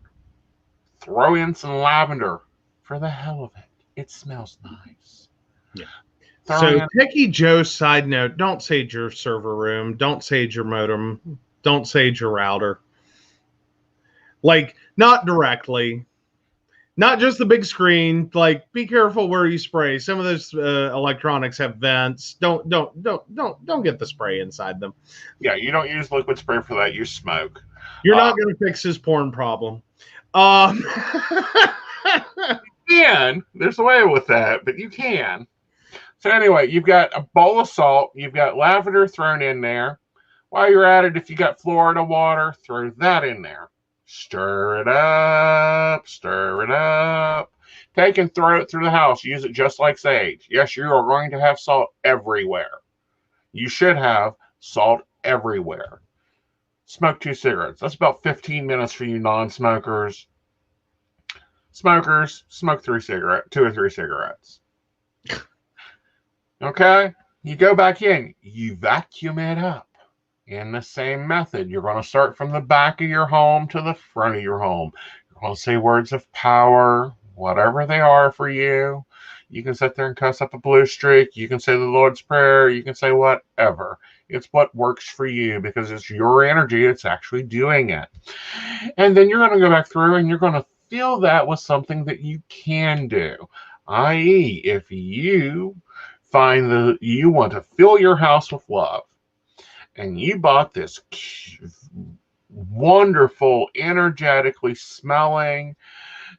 Throw in some lavender for the hell of it. It smells nice. Yeah. So, Techie Joe, side note, don't sage your server room. Don't sage your modem. Don't sage your router. Like, not directly. Not just the big screen. Like, be careful where you spray. Some of those electronics have vents. Don't get the spray inside them. Yeah, you don't use liquid spray for that. Use smoke. You're not going to fix his porn problem. There's a way with that, but you can. So anyway, you've got a bowl of salt. You've got lavender thrown in there. While you're at it, if you got Florida water, throw that in there. Stir it up. Stir it up. Take and throw it through the house. Use it just like sage. Yes, you are going to have salt everywhere. You should have salt everywhere. Smoke 2 cigarettes. That's about 15 minutes for you non-smokers. Smokers, smoke 2 or 3 cigarettes. Okay? You go back in. You vacuum it up in the same method. You're going to start from the back of your home to the front of your home. You're going to say words of power, whatever they are for you. You can sit there and cuss up a blue streak. You can say the Lord's Prayer. You can say whatever. It's what works for you because it's your energy. It's actually doing it. And then you're going to go back through and you're going to fill that with something that you can do. I.e., if you find that you want to fill your house with love and you bought this wonderful, energetically smelling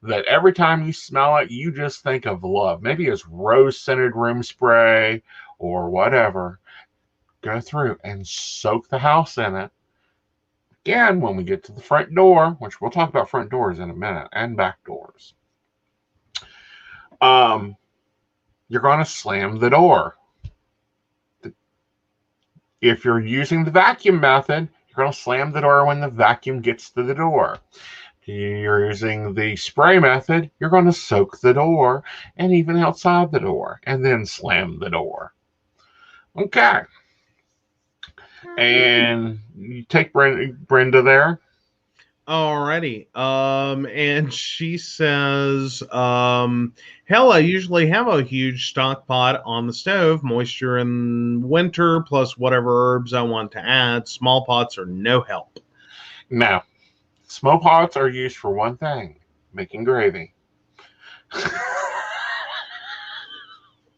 that every time you smell it, you just think of love. Maybe it's rose-scented room spray or whatever. Go through and soak the house in it. Again, when we get to the front door, which we'll talk about front doors in a minute, and back doors, you're going to slam the door. If you're using the vacuum method, you're going to slam the door when the vacuum gets to the door. If you're using the spray method, you're going to soak the door and even outside the door, and then slam the door. Okay. And you take Brenda there. Alrighty. And she says, hell, I usually have a huge stock pot on the stove, moisture in winter, plus whatever herbs I want to add. Small pots are no help. Now, small pots are used for one thing, making gravy.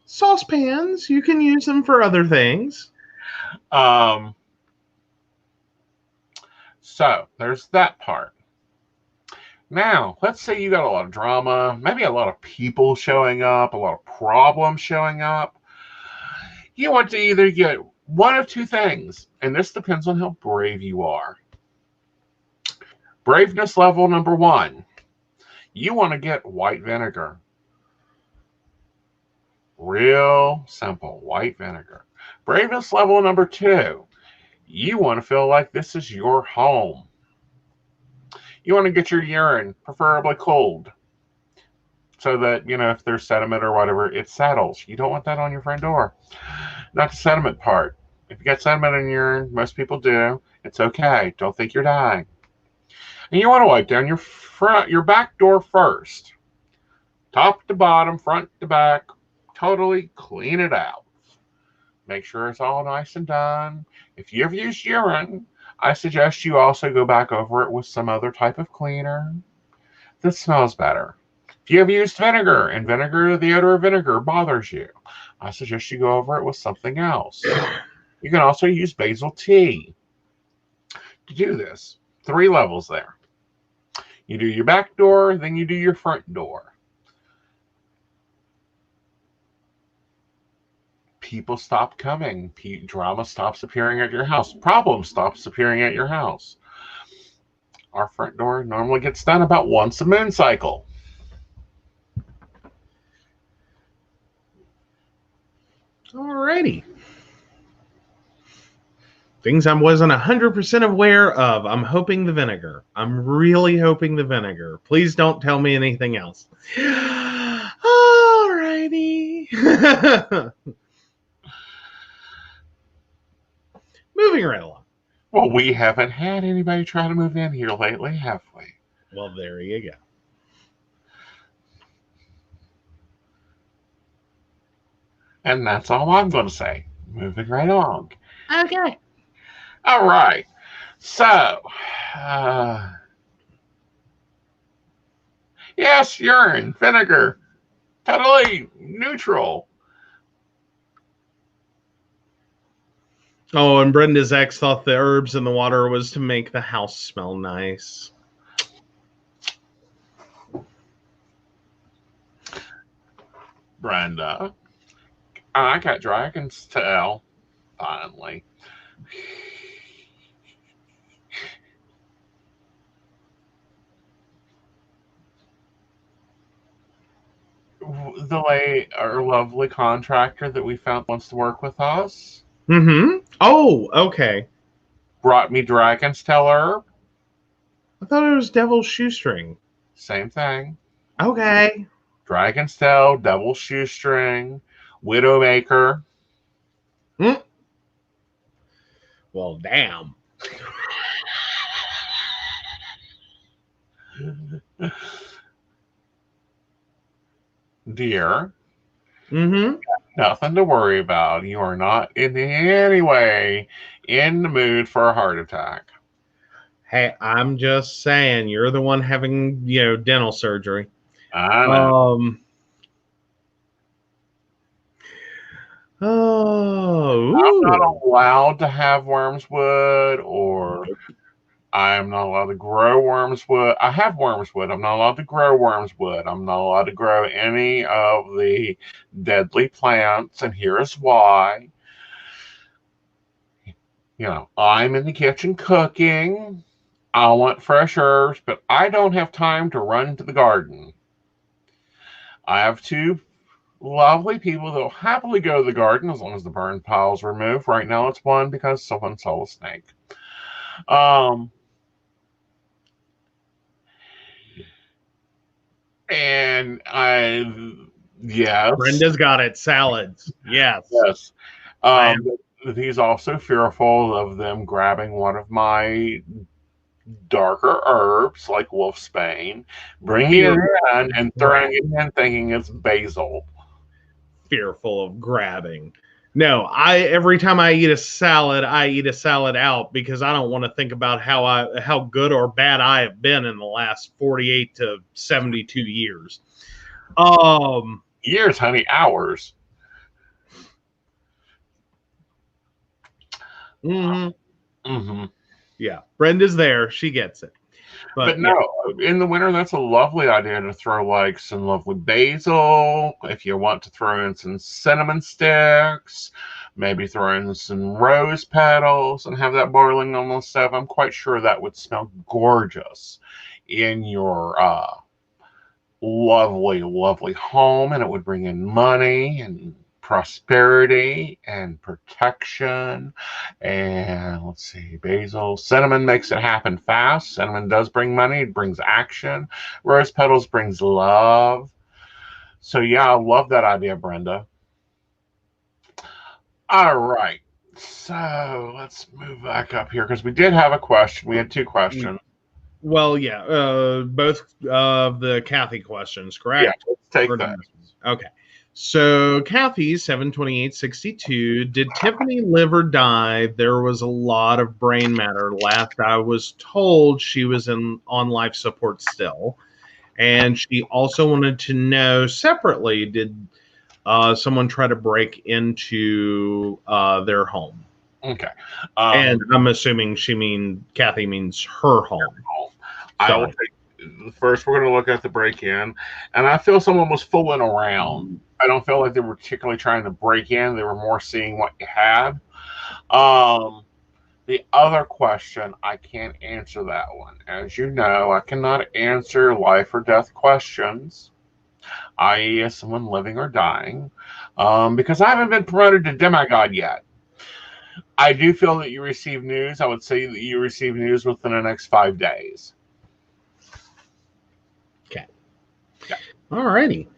Saucepans, you can use them for other things. So there's that part. Now, let's say you got a lot of drama, maybe a lot of people showing up, a lot of problems showing up. You want to either get one of two things, and this depends on how brave you are. Braveness level number 1, you want to get white vinegar. Real simple, white vinegar. Braveness level number 2, you want to feel like this is your home. You want to get your urine, preferably cold, so that, if there's sediment or whatever, it settles. You don't want that on your front door. Not the sediment part. If you got sediment in your urine, most people do, it's okay. Don't think you're dying. And you want to wipe down your back door first. Top to bottom, front to back, totally clean it out. Make sure it's all nice and done. If you've used urine, I suggest you also go back over it with some other type of cleaner that smells better. If you have used vinegar and the odor of vinegar bothers you, I suggest you go over it with something else. You can also use basil tea to do this. 3 levels there. You do your back door, then you do your front door. People stop coming. Drama stops appearing at your house. Problem stops appearing at your house. Our front door normally gets done about once a moon cycle. Alrighty. Things I wasn't 100% aware of. I'm hoping the vinegar. I'm really hoping the vinegar. Please don't tell me anything else. Alrighty. Moving right along. Well, we haven't had anybody try to move in here lately, have we? Well, there you go. And that's all I'm going to say. Moving right along. Okay. All right. So, yes, urine, vinegar, totally neutral. Oh, and Brenda's ex thought the herbs in the water was to make the house smell nice. Brenda, I got dragon's tail, finally. Our lovely contractor that we found wants to work with us. Mm-hmm. Oh, okay. Brought me dragon's tail herb. I thought it was devil's shoestring. Same thing. Okay. Dragon's tail, devil's shoestring, widowmaker. Well, damn. Dear, Mm-hmm. nothing to worry about. You are not in any way in the mood for a heart attack. Hey, I'm just saying, you're the one having, dental surgery. I know. I'm not allowed to have wormswood, or I'm not allowed to grow wormswood. I have wormswood. I'm not allowed to grow wormswood. I'm not allowed to grow any of the deadly plants, and here's why. I'm in the kitchen cooking. I want fresh herbs, but I don't have time to run to the garden. I have 2 lovely people that will happily go to the garden as long as the burn pile's removed. Right now it's 1 because someone saw a snake. Yes. Brenda's got it. Salads. Yes. Yes. He's also fearful of them grabbing one of my darker herbs like wolfsbane, bringing it in and throwing it in thinking it's basil. Fearful of grabbing. No, every time I eat a salad out because I don't want to think about how good or bad I have been in the last 48 to 72 years. Years, honey, hours. Yeah, Brenda's there. She gets it. But no, in the winter, that's a lovely idea to throw like some lovely basil. If you want to throw in some cinnamon sticks, maybe throw in some rose petals and have that boiling on the stove. I'm quite sure that would smell gorgeous in your lovely, lovely home, and it would bring in money and prosperity and protection. And let's see, basil, cinnamon makes it happen fast. Cinnamon does bring money, it brings action. Rose petals brings love. So yeah, I love that idea, Brenda. All right, so let's move back up here because we did have a question. We had two questions. Well, yeah, both of the Kathy questions, correct? Yeah, let's take that. Okay. So Kathy, 72862, did Tiffany live or die? There was a lot of brain matter. Last I was told, she was on life support still. And she also wanted to know separately, did someone try to break into their home? Okay. And I'm assuming Kathy means her home. I will take first. We're going to look at the break-in, and I feel someone was fooling around. I don't feel like they were particularly trying to break in. They were more seeing what you had. The other question, I can't answer that one. As you know, I cannot answer life or death questions, i.e., is someone living or dying, because I haven't been promoted to demigod yet. I do feel that you receive news. I would say that you receive news within the next 5 days. Okay. Yeah. All righty.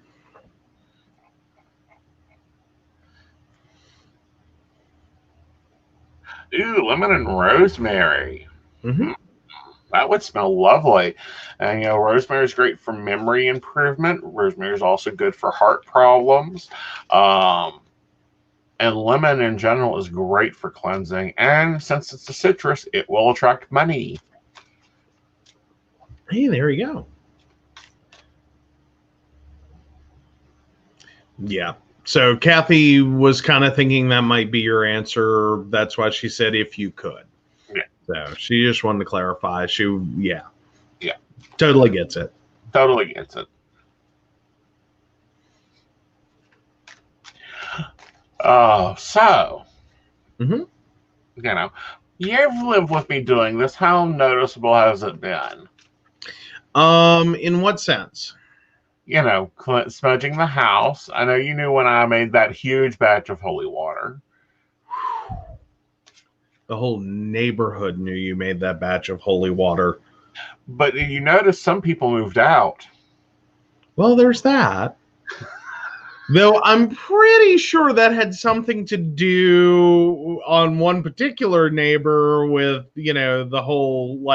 Ooh, lemon and rosemary. Mm-hmm. That would smell lovely. And, rosemary is great for memory improvement. Rosemary is also good for heart problems. And lemon in general is great for cleansing. And since it's a citrus, it will attract money. Hey, there you go. Yeah. So Kathy was kind of thinking that might be your answer. That's why she said if you could. Yeah. So she just wanted to clarify. Yeah. Totally gets it. Totally gets it. So, you've lived with me doing this. How noticeable has it been? In what sense? Smudging the house. I know you knew when I made that huge batch of holy water. The whole neighborhood knew you made that batch of holy water. But you notice some people moved out. Well, there's that. Though I'm pretty sure that had something to do on one particular neighbor with, the whole,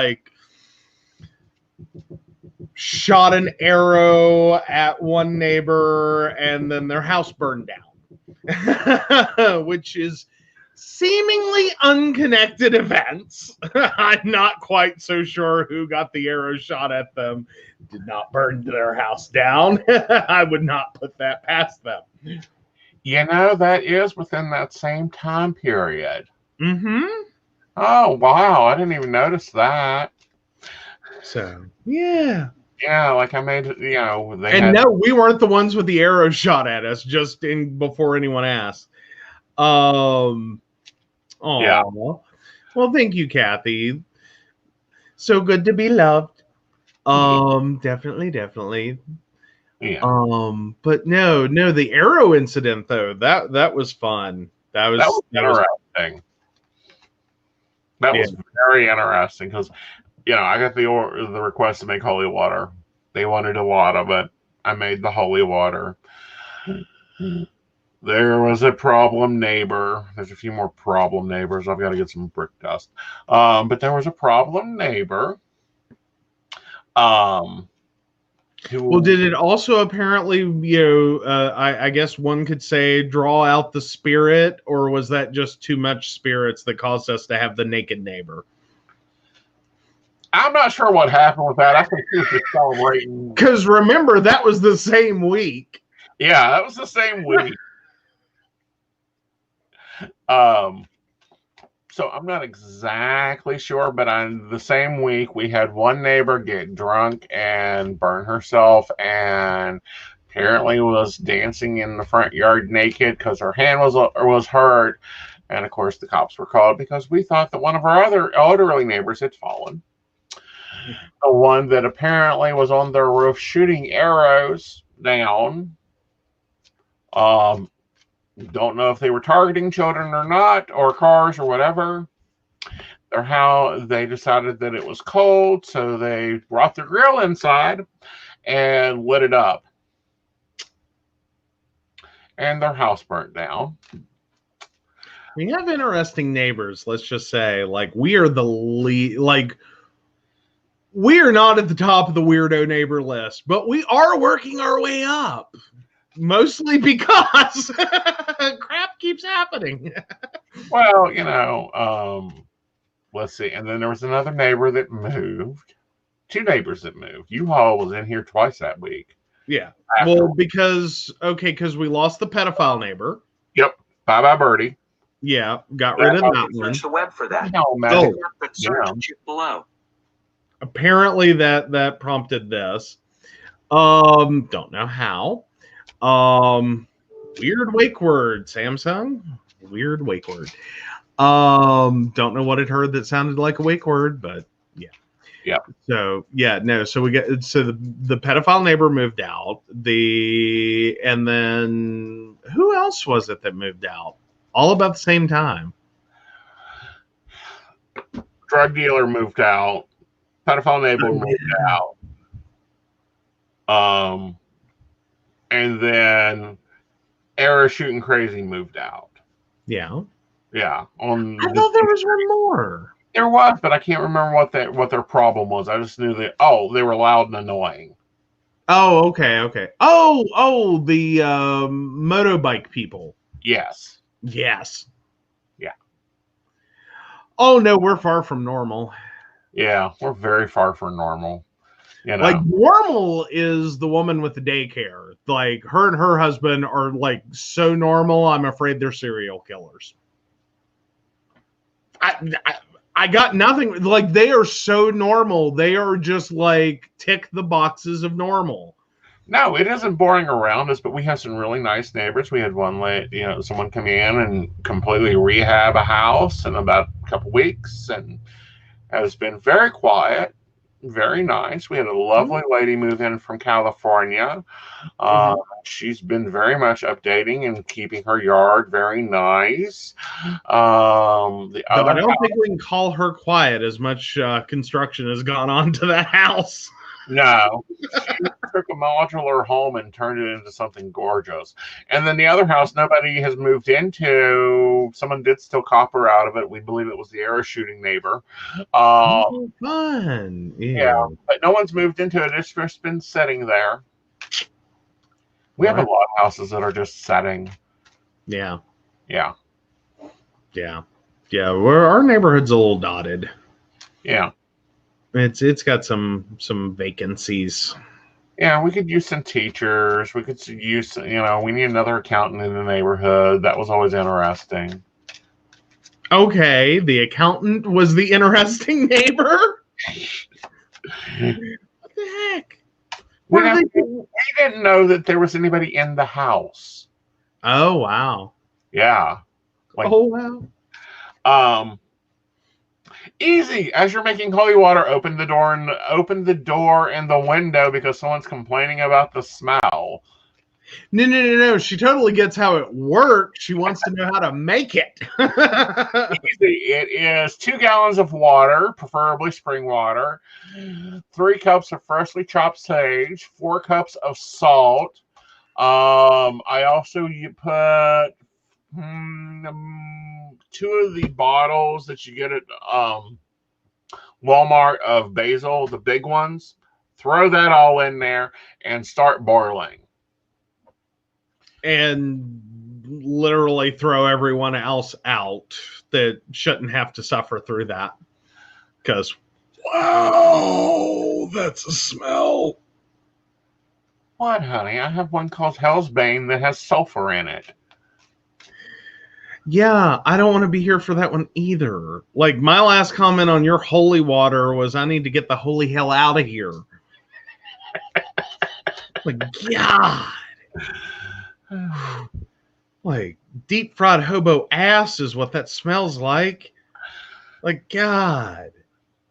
shot an arrow at one neighbor and then their house burned down, which is seemingly unconnected events. I'm not quite so sure who got the arrow shot at them. Did not burn their house down. I would not put that past them. That is within that same time period. Mm-hmm. Oh, wow. I didn't even notice that. So, yeah. Yeah, like I made, no, we weren't the ones with the arrow shot at us, just before anyone asked. Yeah. Well, thank you, Kathy. So good to be loved. Definitely. Yeah. But no, the arrow incident though, that was fun. That was interesting. That was very interesting because, I got the request to make holy water. They wanted a lot of it. I made the holy water. There was a problem neighbor. There's a few more problem neighbors. I've got to get some brick dust. But there was a problem neighbor Um, Well, who did it also apparently, I guess one could say, draw out the spirit, or was that just too much spirits that caused us to have the naked neighbor? I'm not sure what happened with that. I think he was just celebrating. Because remember, that was the same week. Yeah, that was the same week. Um, so I'm not exactly sure, but on the same week, we had one neighbor get drunk and burn herself, and apparently was dancing in the front yard naked because her hand was hurt. And of course, the cops were called because we thought that one of our other elderly neighbors had fallen. The one that apparently was on their roof shooting arrows down. Um, don't know if they were targeting children or not, or cars or whatever, or how they decided that it was cold, so they brought the grill inside and lit it up. And their house burnt down. We have interesting neighbors, let's just say. Like, we are the lead, like, we are not at the top of the weirdo neighbor list, but we are working our way up. Mostly because crap keeps happening. Well, let's see. And then there was another neighbor that moved. Two neighbors that moved. U-Haul was in here twice that week. Yeah. After. Well, because we lost the pedophile neighbor. Yep. Bye-bye, Birdie. Yeah, got rid of that one. Search the web for that. Search below. Apparently that prompted this. Don't know how. Weird wake word, Samsung. Weird wake word. Don't know what it heard that sounded like a wake word, but yeah. Yeah. So yeah, no. So the pedophile neighbor moved out. And then who else was it that moved out? All about the same time. Drug dealer moved out. Pedophile neighbor moved out. And then Era Shooting Crazy moved out. Yeah. Yeah. I thought there was one more. There was, but I can't remember what their problem was. I just knew that they were loud and annoying. Oh, okay. Oh, the motorbike people. Yes. Yes. Yeah. Oh no, we're far from normal. Yeah, we're very far from normal. Like, normal is the woman with the daycare. Like, her and her husband are like so normal, I'm afraid they're serial killers. I got nothing. Like, they are so normal. They are just like tick the boxes of normal. No, it isn't boring around us, but we have some really nice neighbors. We had someone come in and completely rehab a house in about a couple weeks, and has been very quiet, very nice. We had a lovely lady move in from California. She's been very much updating and keeping her yard very nice. I don't think we can call her quiet, as much construction has gone on to that house. No, she took a modular home and turned it into something gorgeous. And then the other house nobody has moved into. Someone did steal copper out of it. We believe it was the arrow shooting neighbor. Fun. Yeah, but no one's moved into it. It's just been sitting there. We have a lot of houses that are just setting. Yeah. Our neighborhood's a little dotted. Yeah. It's got some vacancies. Yeah, we could use some teachers. We could use, we need another accountant in the neighborhood. That was always interesting. Okay, the accountant was the interesting neighbor? What the heck? We didn't know that there was anybody in the house. Oh, wow. Yeah. Wow. Easy. As you're making holy water, open the door and the window because someone's complaining about the smell. No. She totally gets how it works. She wants to know how to make it. Easy. It is 2 gallons of water, preferably spring water, 3 cups of freshly chopped sage, 4 cups of salt. I also put 2 of the bottles that you get at Walmart of basil, the big ones. Throw that all in there and start boiling. And literally throw everyone else out that shouldn't have to suffer through that. Because, wow, that's a smell. What, honey? I have one called Hell's Bane that has sulfur in it. Yeah, I don't want to be here for that one either. Like, my last comment on your holy water was I need to get the holy hell out of here. Like, God. Like, deep fried hobo ass is what that smells like. Like, God.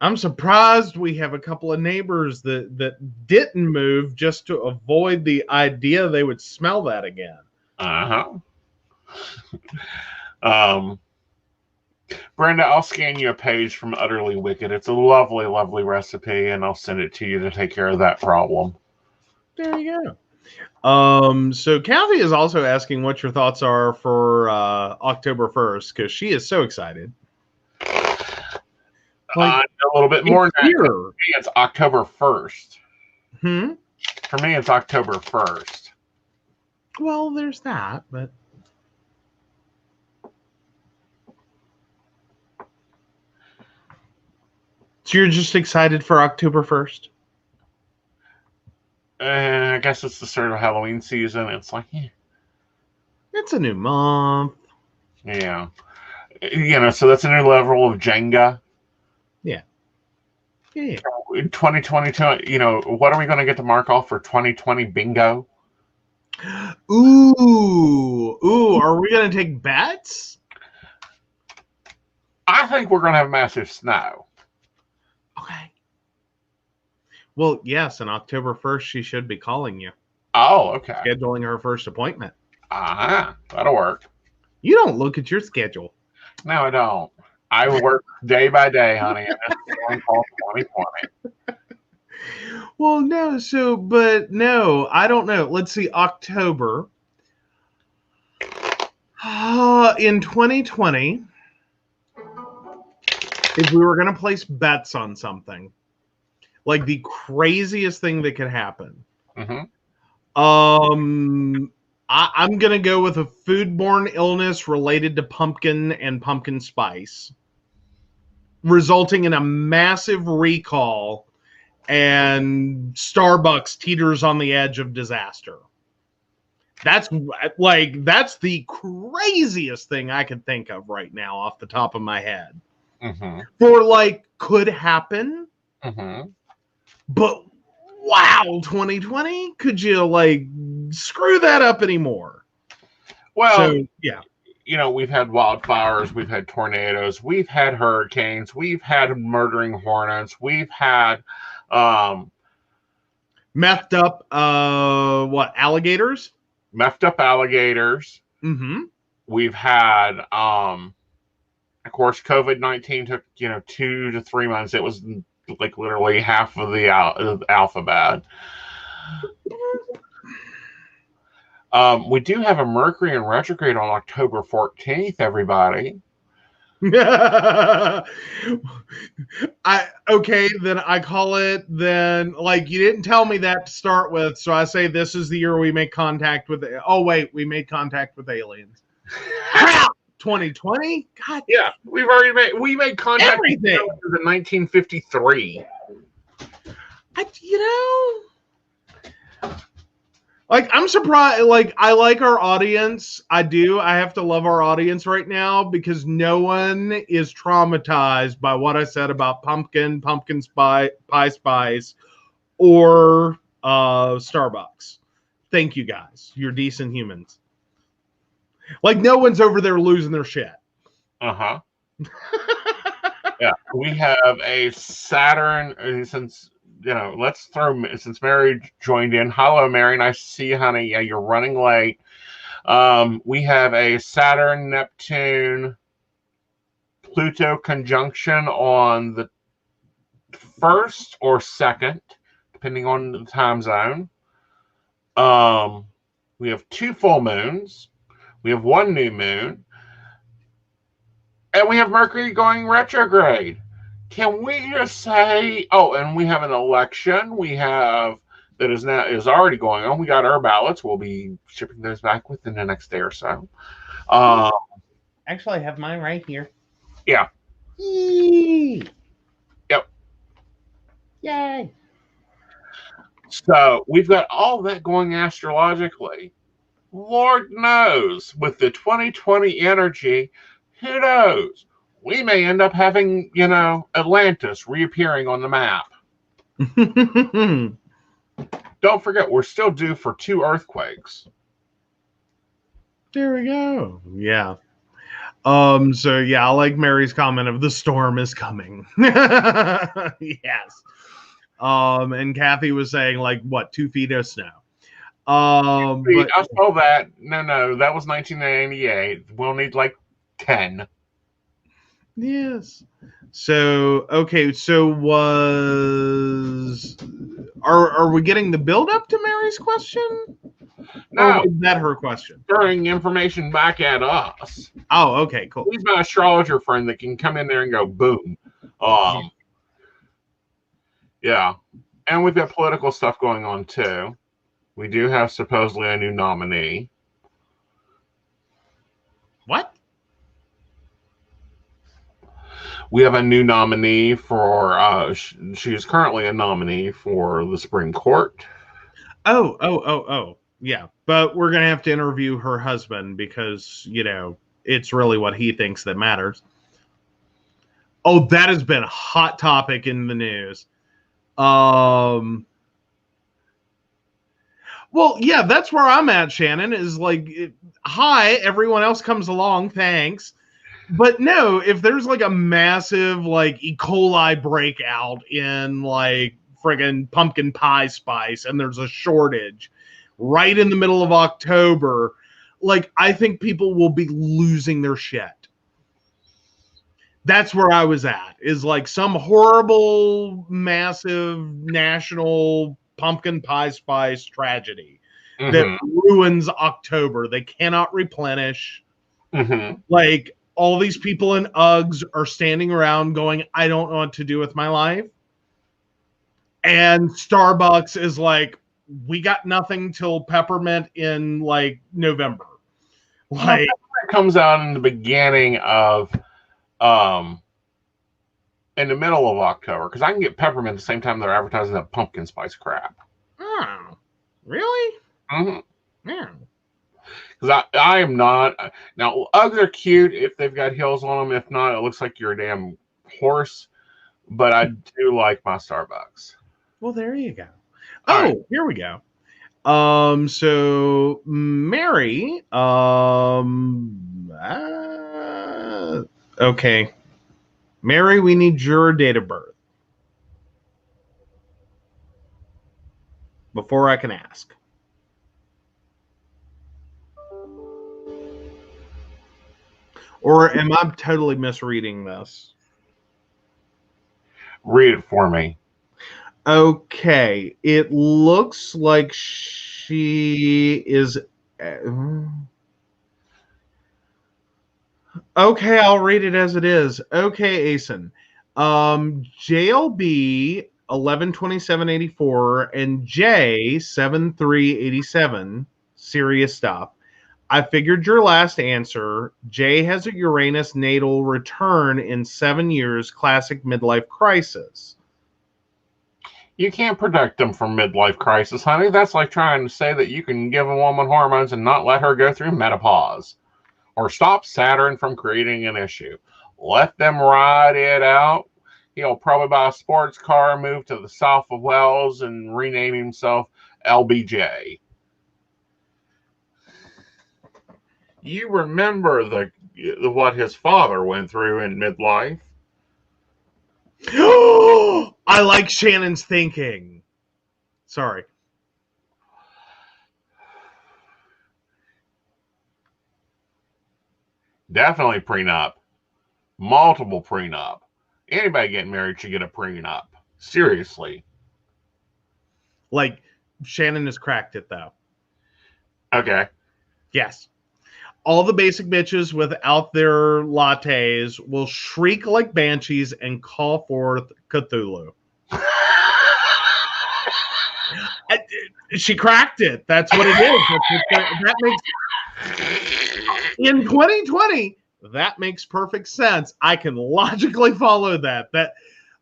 I'm surprised we have a couple of neighbors that didn't move just to avoid the idea they would smell that again. Brenda, I'll scan you a page from Utterly Wicked. It's a lovely, lovely recipe, and I'll send it to you to take care of that problem. There you go. So Kathy is also asking what your thoughts are for October 1st, because she is so excited. Like, a little bit more now. For me, it's October 1st. For me, it's October 1st. Well, there's that, but so you're just excited for October 1st? I guess it's the start of Halloween season. It's like, it's a new month. Yeah. So that's a new level of Jenga. Yeah. 2022, what are we going to get to mark off for 2020 bingo? Ooh, are we going to take bets? I think we're going to have massive snow. Okay. Well, yes, on October 1st, she should be calling you. Oh, okay. Scheduling her first appointment. That'll work. You don't look at your schedule. No, I don't. I work day by day, honey. And it's going call 2020. Well, no, I don't know. Let's see, October. In 2020, if we were going to place bets on something, like the craziest thing that could happen, I'm going to go with a foodborne illness related to pumpkin and pumpkin spice, resulting in a massive recall and Starbucks teeters on the edge of disaster. That's the craziest thing I could think of right now off the top of my head. For could happen. But wow, 2020, could you screw that up anymore? Well, yeah. We've had wildfires, we've had tornadoes, we've had hurricanes, we've had murdering hornets, we've had methed up alligators? Messed up alligators. We've had of course COVID-19 took 2 to 3 months. It was like literally half of the alphabet. We do have a Mercury in retrograde on October 14th, everybody. Then I call it then, you didn't tell me that to start with, so I say this is the year we make contact with we made contact with aliens. 2020? God. Yeah, we made contact everything in 1953. I'm surprised. I like our audience. I do. I have to love our audience right now because no one is traumatized by what I said about pumpkin pie spice, or Starbucks. Thank you guys. You're decent humans. No one's over there losing their shit. Yeah, we have a Saturn since. Since Mary joined in. Hello, Mary. Nice to see you, honey. Yeah, you're running late. We have a Saturn, Neptune, Pluto conjunction on the 1st or 2nd, depending on the time zone. We have 2 full moons. We have 1 new moon. And we have Mercury going retrograde. Can we just say, oh, and we have an election. We have that is already going on. We got our ballots. We'll be shipping those back within the next day or so. Uh, Actually, I have mine right here. yeah. Yay! Yep. Yay! So we've got all that going astrologically. Lord knows, with the 2020 energy, who knows? We may end up having, Atlantis reappearing on the map. Don't forget, we're still due for 2 earthquakes. There we go. Yeah. So yeah, I like Mary's comment of the storm is coming. Yes. And Kathy was saying like what, 2 feet of snow. But I saw that. No, that was 1998. We'll need like 10. yes. So okay, so are we getting the build up to Mary's question? No, or was that her question? throwing information back at us. Oh, okay, cool. He's my astrologer friend that can come in there and go boom. Yeah. And we've got political stuff going on too. We do have supposedly a new nominee. What? We have a new nominee for, she is currently a nominee for the Supreme Court. Oh. Yeah. But we're going to have to interview her husband because, it's really what he thinks that matters. Oh, that has been a hot topic in the news. Well, yeah, that's where I'm at, Shannon, is like, hi, everyone else comes along, thanks. But no, if there's like a massive like E. coli breakout in like friggin' pumpkin pie spice and there's a shortage right in the middle of October, like I think people will be losing their shit. That's where I was at, is like some horrible, massive national pumpkin pie spice tragedy that ruins October. They cannot replenish. Like all these people in Uggs are standing around going, I don't know what to do with my life. And Starbucks is like, we got nothing till peppermint in like November. Like it comes out in the beginning of in the middle of October, because I can get peppermint at the same time they're advertising that pumpkin spice crap. Oh, really? Yeah. Because I am not. Now, Uggs are cute if they've got heels on them. If not, it looks like you're a damn horse. But I do like my Starbucks. Well, there you go. Right. Here we go. So Mary, okay. Mary, we need your date of birth before I can ask. Or am I totally misreading this? Read it for me. Okay. It looks like she is... Okay, I'll read it as it is. Okay, Aeson. JLB 11/27/84 and J 7/3/87. Serious stuff. I figured your last answer. J has a Uranus natal return in 7 years, classic midlife crisis. You can't protect them from midlife crisis, honey. That's like trying to say that you can give a woman hormones and not let her go through menopause. Or stop Saturn from creating an issue. Let them ride it out. He'll probably buy a sports car, move to the south of Wales, and rename himself LBJ. You remember what his father went through in midlife. I like Shannon's thinking. Sorry. Definitely prenup. Multiple prenup. Anybody getting married should get a prenup. Seriously. Like, Shannon has cracked it, though. Okay. Yes. all the basic bitches without their lattes will shriek like banshees and call forth Cthulhu. She cracked it. That's what it is. That makes in 2020. That makes perfect sense. I can logically follow that.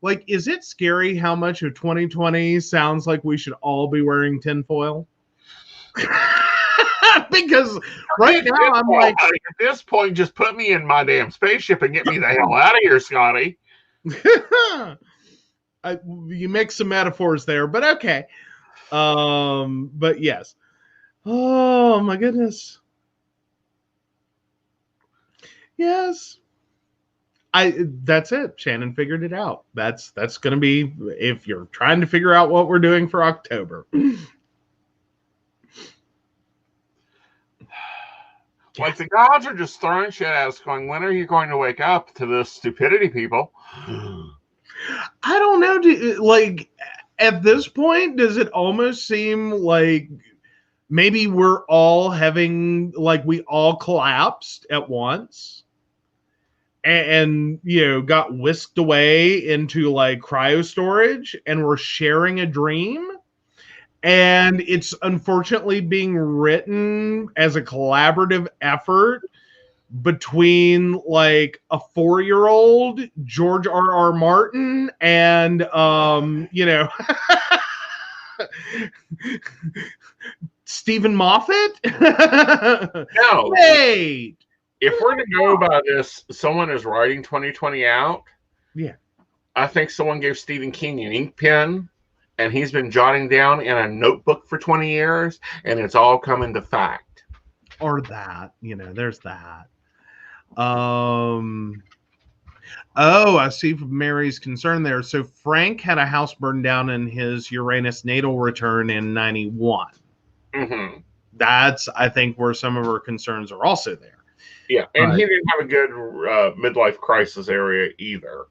Like, is it scary how much of 2020 sounds like we should all be wearing tinfoil? Because right now I'm like, at this point, just put me in my damn spaceship and get me the hell out of here, Scotty. You mix some metaphors there, but okay. But yes. Oh my goodness. Yes. That's it. Shannon figured it out. That's gonna be, if you're trying to figure out what we're doing for October. Like, the gods are just throwing shit at us, going, when are you going to wake up to this stupidity, people? I don't know. Like, at this point, does it almost seem like maybe we're all having, like, we all collapsed at once and got whisked away into like cryo storage and we're sharing a dream? And it's unfortunately being written as a collaborative effort between like a 4-year-old George R.R. Martin and Stephen Moffat. No. Wait. If we're to go by this, someone is writing 2020 out. Yeah. I think someone gave Stephen King an ink pen, and he's been jotting down in a notebook for 20 years, and it's all coming to fact. Or that, there's that. Oh, I see Mary's concern there. So Frank had a house burned down in his Uranus natal return in 91. Mm-hmm. That's, I think, where some of her concerns are also there. Yeah, and he didn't have a good midlife crisis area either.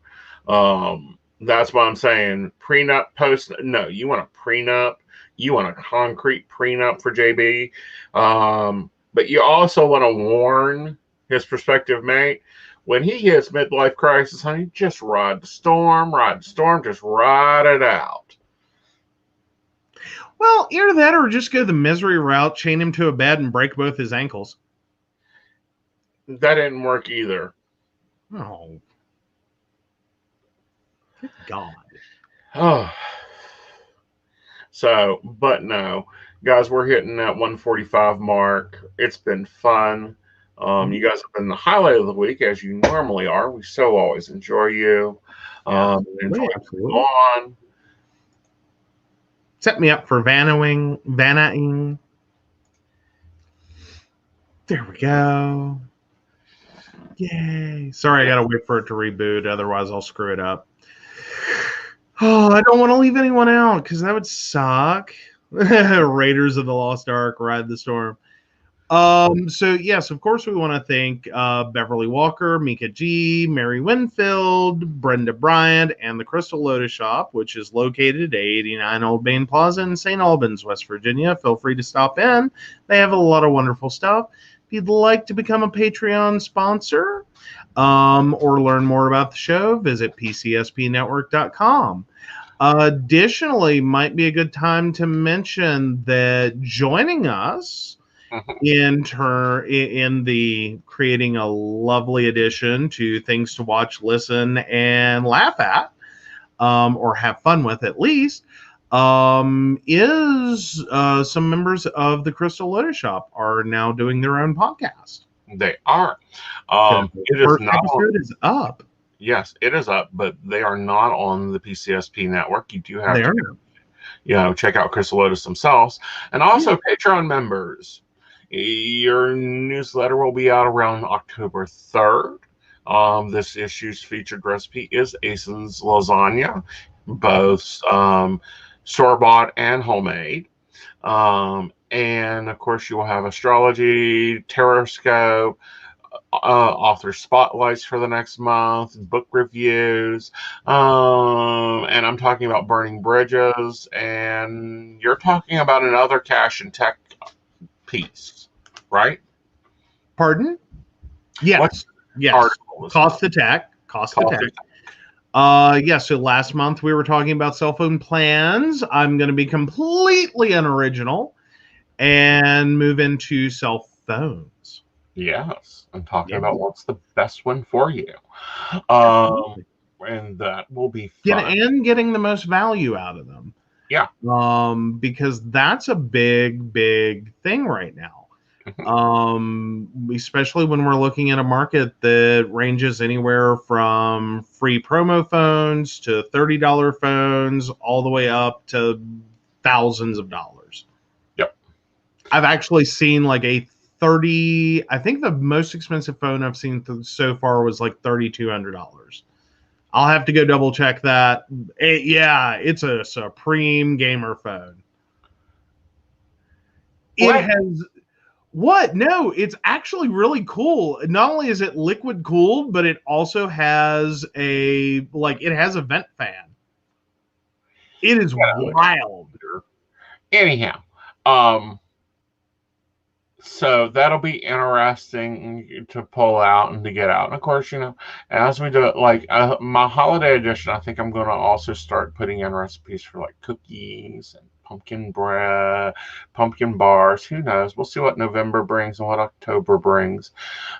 That's why I'm saying prenup, post. No, you want a prenup. You want a concrete prenup for JB. But you also want to warn his prospective mate, when he hits midlife crisis, honey, just ride the storm, just ride it out. Well, either that or just go the misery route, chain him to a bed and break both his ankles. That didn't work either. Oh. Good God. Oh. So, but no. Guys, we're hitting that 145 mark. It's been fun. You guys have been the highlight of the week, as you normally are. We so always enjoy you. Enjoy on. Set me up for vannaing. There we go. Yay. Sorry, I gotta wait for it to reboot, otherwise I'll screw it up. Oh, I don't want to leave anyone out because that would suck. Raiders of the Lost Ark, Ride the Storm. So yes, of course we want to thank Beverly Walker, Mika G, Mary Winfield, Brenda Bryant, and the Crystal Lotus Shop, which is located at 89 Old Main Plaza in St. Albans, West Virginia. Feel free to stop in. They have a lot of wonderful stuff. If you'd like to become a Patreon sponsor or learn more about the show, visit pcspnetwork.com. Additionally, might be a good time to mention that joining us in the creating a lovely addition to things to watch, listen, and laugh at, or have fun with at least, is some members of the Crystal Lotus Shop are now doing their own podcast. They are. First episode is up. Yes, it is up, but they are not on the PCSP network. You do have to, check out Crystal Lotus themselves, and also Patreon members. Your newsletter will be out around October 3rd. This issue's featured recipe is Aeson's lasagna, both store-bought and homemade. And of course, you will have astrology, tarot, author spotlights for the next month, book reviews, and I'm talking about Burning Bridges, and you're talking about another cash and tech piece, right? Pardon? Yes. Yes. Article is Cost attack. Cost Cost attack. Attack. Yeah, so last month we were talking about cell phone plans. I'm going to be completely unoriginal and move into cell phones. Yes, I'm talking Yeah, about what's the best one for you. absolutely. And that will be fun. Getting the most value out of them. Yeah. Because that's a big, big thing right now. Especially when we're looking at a market that ranges anywhere from free promo phones to $30 phones, all the way up to thousands of dollars. Yep. I've actually seen like a 30, I think the most expensive phone I've seen so far was like $3,200. I'll have to go double check that. It's a supreme gamer phone. It has what? No, it's actually really cool. Not only is it liquid cooled, but it also has it has a vent fan. It is wild. Anyhow, so that'll be interesting to pull out and to get out. And of course, as we do it, like my holiday edition, I think I'm going to also start putting in recipes for like cookies and pumpkin bread, pumpkin bars. Who knows? We'll see what November brings and what October brings.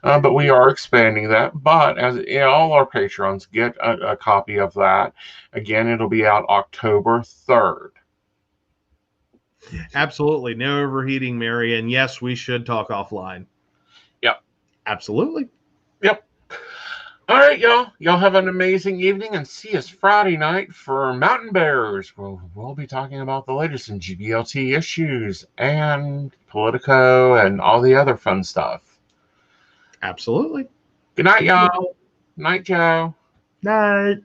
But we are expanding that. But as all our patrons get a copy of that, again, it'll be out October 3rd. Absolutely. No overheating, Mary. And yes, we should talk offline. Yep. Absolutely. Yep. All right, y'all. Y'all have an amazing evening and see us Friday night for Mountain Bears. We'll be talking about the latest in GBLT issues and Politico and all the other fun stuff. Absolutely. Good night, y'all. Night, Joe. Night.